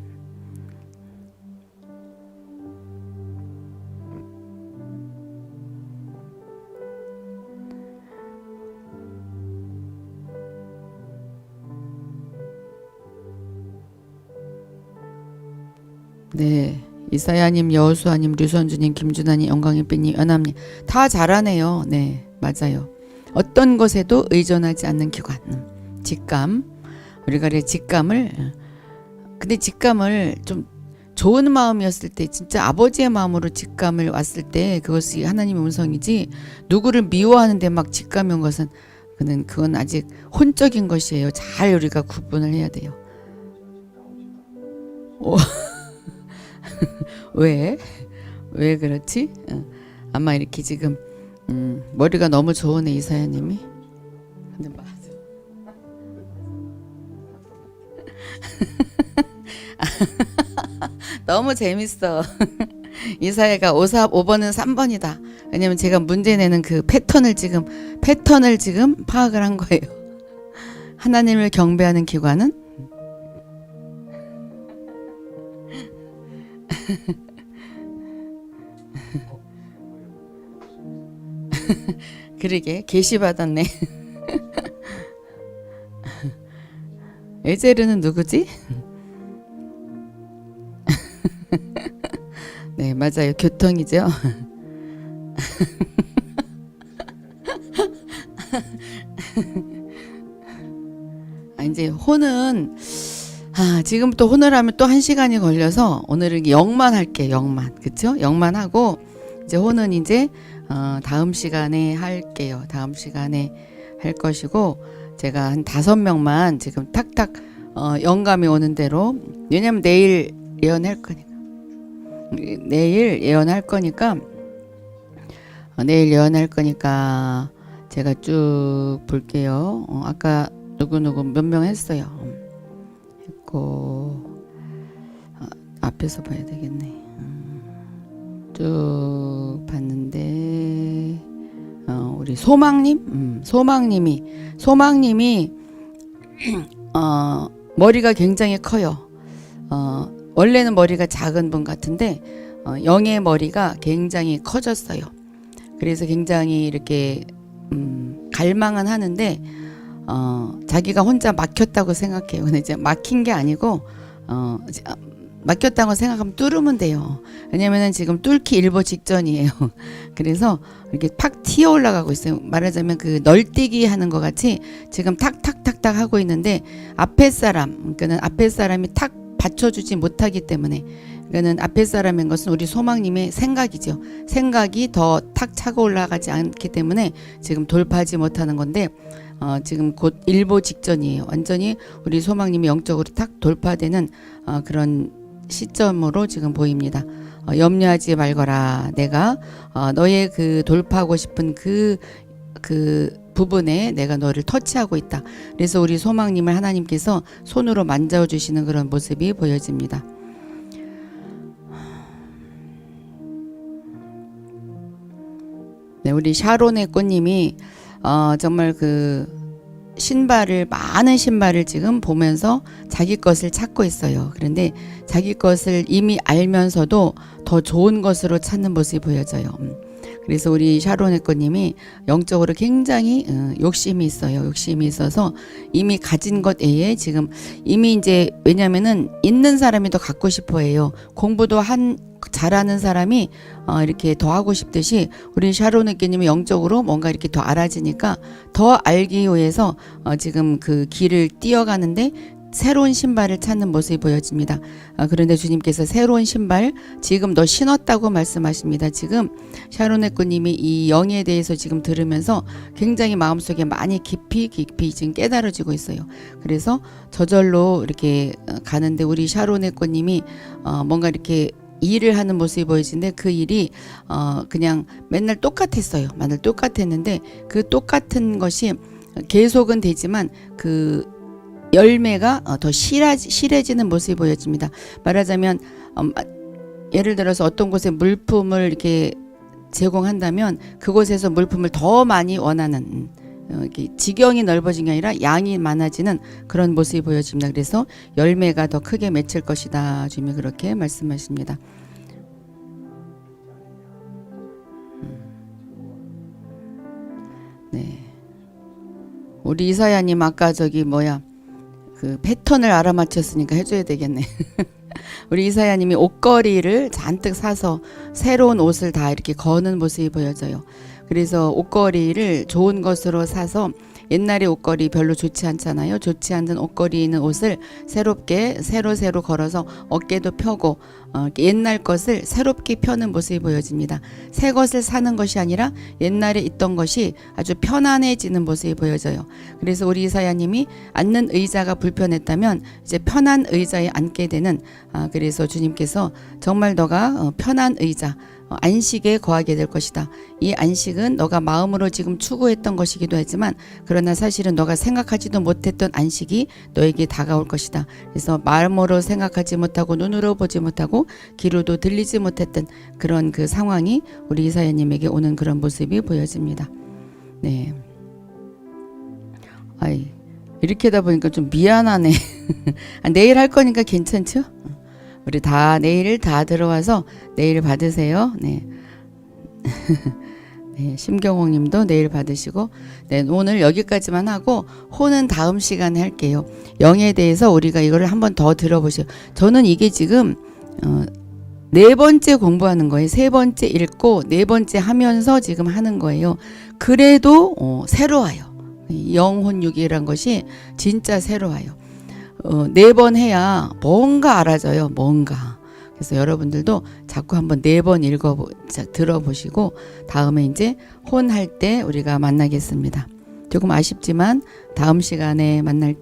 네. 이사야님, 여호수아님, 류선주님, 김준하님, 영광이삐님, 연합님 다 잘하네요. 네, 맞아요. 어떤 것에도 의존하지 않는 기관. 직감. 우리가 그래 직감을 근데 직감을 좀 좋은 마음이었을 때 진짜 아버지의 마음으로 직감을 왔을 때 그것이 하나님의 음성이지 누구를 미워하는데 막 직감이 온 것은 그건 아직 혼적인 것이에요. 잘 우리가 구분을 해야 돼요. 왜? 왜 그렇지? 아마 이렇게 지금 머리가 너무 좋으네 이사야님이. 근데 맞아. 너무 재밌어. 이사야가 5번은 3번이다. 왜냐면 제가 문제 내는 그 패턴을 지금 파악을 한 거예요. 하나님을 경배하는 기관은 그러게 계시 받았네. 에제르는 누구지? 맞아요. 교통이죠. 이제 혼은 지금부터 혼을 하면 또 1시간이 걸려서 오늘은 영만 할게요. 영만. 그쵸? 영만 하고 이제 혼은 이제 다음 시간에 할게요. 다음 시간에 할 것이고 제가 한 5명만 지금 탁탁 영감이 오는 대로 왜냐면 내일 예언할 거니까 내일 예언할 거니까 제가 쭉 볼게요. 아까 누구누구 몇 명 했어요. 했고 앞에서 봐야 되겠네. 쭉 봤는데 우리 소망님이 머리가 굉장히 커요. 원래는 머리가 작은 분 같은데 영의 머리가 굉장히 커졌어요. 그래서 굉장히 이렇게 갈망은 하는데 자기가 혼자 막혔다고 생각해요. 근데 이제 막힌 게 아니고 막혔다고 생각하면 뚫으면 돼요. 왜냐면은 지금 뚫기 일보 직전이에요. 그래서 이렇게 팍 튀어 올라가고 있어요. 말하자면 그 널뛰기 하는 것 같이 지금 탁탁탁탁 하고 있는데 앞에 사람이 탁 받쳐주지 못하기 때문에 그러니까는 앞에 사람인 것은 우리 소망님의 생각이죠. 생각이 더 탁 차고 올라가지 않기 때문에 지금 돌파하지 못하는 건데 지금 곧 일보 직전이에요. 완전히 우리 소망님이 영적으로 탁 돌파되는 그런 시점으로 지금 보입니다. 염려하지 말거라. 내가 너의 그 돌파하고 싶은 그 부분에 내가 너를 터치하고 있다. 그래서 우리 소망님을 하나님께서 손으로 만져주시는 그런 모습이 보여집니다. 네, 우리 샤론의 꽃님이 정말 많은 신발을 지금 보면서 자기 것을 찾고 있어요. 그런데 자기 것을 이미 알면서도 더 좋은 것으로 찾는 모습이 보여져요. 그래서 우리 샤론의 꽃님이 영적으로 굉장히 욕심이 있어요. 욕심이 있어서 이미 가진 것 외에 지금 이미 이제 왜냐면은 있는 사람이 더 갖고 싶어 해요. 공부도 잘하는 사람이 이렇게 더 하고 싶듯이 우리 샤론의 꽃님이 영적으로 뭔가 이렇게 더 알아지니까 더 알기 위해서 지금 그 길을 뛰어가는데 새로운 신발을 찾는 모습이 보여집니다. 그런데 주님께서 새로운 신발 지금 너 신었다고 말씀하십니다. 지금 샤론의 꽃님이 이 영에 대해서 지금 들으면서 굉장히 마음속에 많이 깊이 지금 깨달아지고 있어요. 그래서 저절로 이렇게 가는데 우리 샤론의 꽃님이 뭔가 이렇게 일을 하는 모습이 보여지는데 그 일이 그냥 맨날 똑같았어요. 맨날 똑같았는데 그 똑같은 것이 계속은 되지만 그 열매가 더 실해지는 모습이 보여집니다. 말하자면 예를 들어서 어떤 곳에 물품을 이렇게 제공한다면 그곳에서 물품을 더 많이 원하는 이렇게 지경이 넓어진 게 아니라 양이 많아지는 그런 모습이 보여집니다. 그래서 열매가 더 크게 맺힐 것이다. 주님이 그렇게 말씀하십니다. 네. 우리 이사야님 아까 그 패턴을 알아맞혔으니까 해줘야 되겠네. 우리 이사야님이 옷걸이를 잔뜩 사서 새로운 옷을 다 이렇게 거는 모습이 보여져요. 그래서 옷걸이를 좋은 것으로 사서 옛날에 옷걸이 별로 좋지 않잖아요. 좋지 않은 옷걸이 있는 옷을 새롭게 새로 걸어서 어깨도 펴고 옛날 것을 새롭게 펴는 모습이 보여집니다. 새 것을 사는 것이 아니라 옛날에 있던 것이 아주 편안해지는 모습이 보여져요. 그래서 우리 이사야님이 앉는 의자가 불편했다면 이제 편한 의자에 앉게 되는 그래서 주님께서 정말 너가 편한 의자 안식에 거하게 될 것이다. 이 안식은 너가 마음으로 지금 추구했던 것이기도 하지만 그러나 사실은 너가 생각하지도 못했던 안식이 너에게 다가올 것이다. 그래서 마음으로 생각하지 못하고 눈으로 보지 못하고 귀로도 들리지 못했던 그런 그 상황이 우리 이사야님에게 오는 그런 모습이 보여집니다. 네. 이렇게 하다 보니까 좀 미안하네. 내일 할 거니까 괜찮죠? 우리 내일 다 들어와서 내일 받으세요. 네. 네, 심경옥 님도 내일 받으시고, 네, 오늘 여기까지만 하고, 호는 다음 시간에 할게요. 영에 대해서 우리가 이거를 한번 더 들어보세요. 저는 이게 지금, 네 번째 공부하는 거예요. 세 번째 읽고 네 번째 하면서 지금 하는 거예요. 그래도 새로워요. 영혼육이란 것이 진짜 새로워요. 네 번 해야 뭔가 알아져요. 뭔가. 그래서 여러분들도 자꾸 한번 네 번 들어보시고 다음에 이제 혼할 때 우리가 만나겠습니다. 조금 아쉽지만 다음 시간에 만날게요.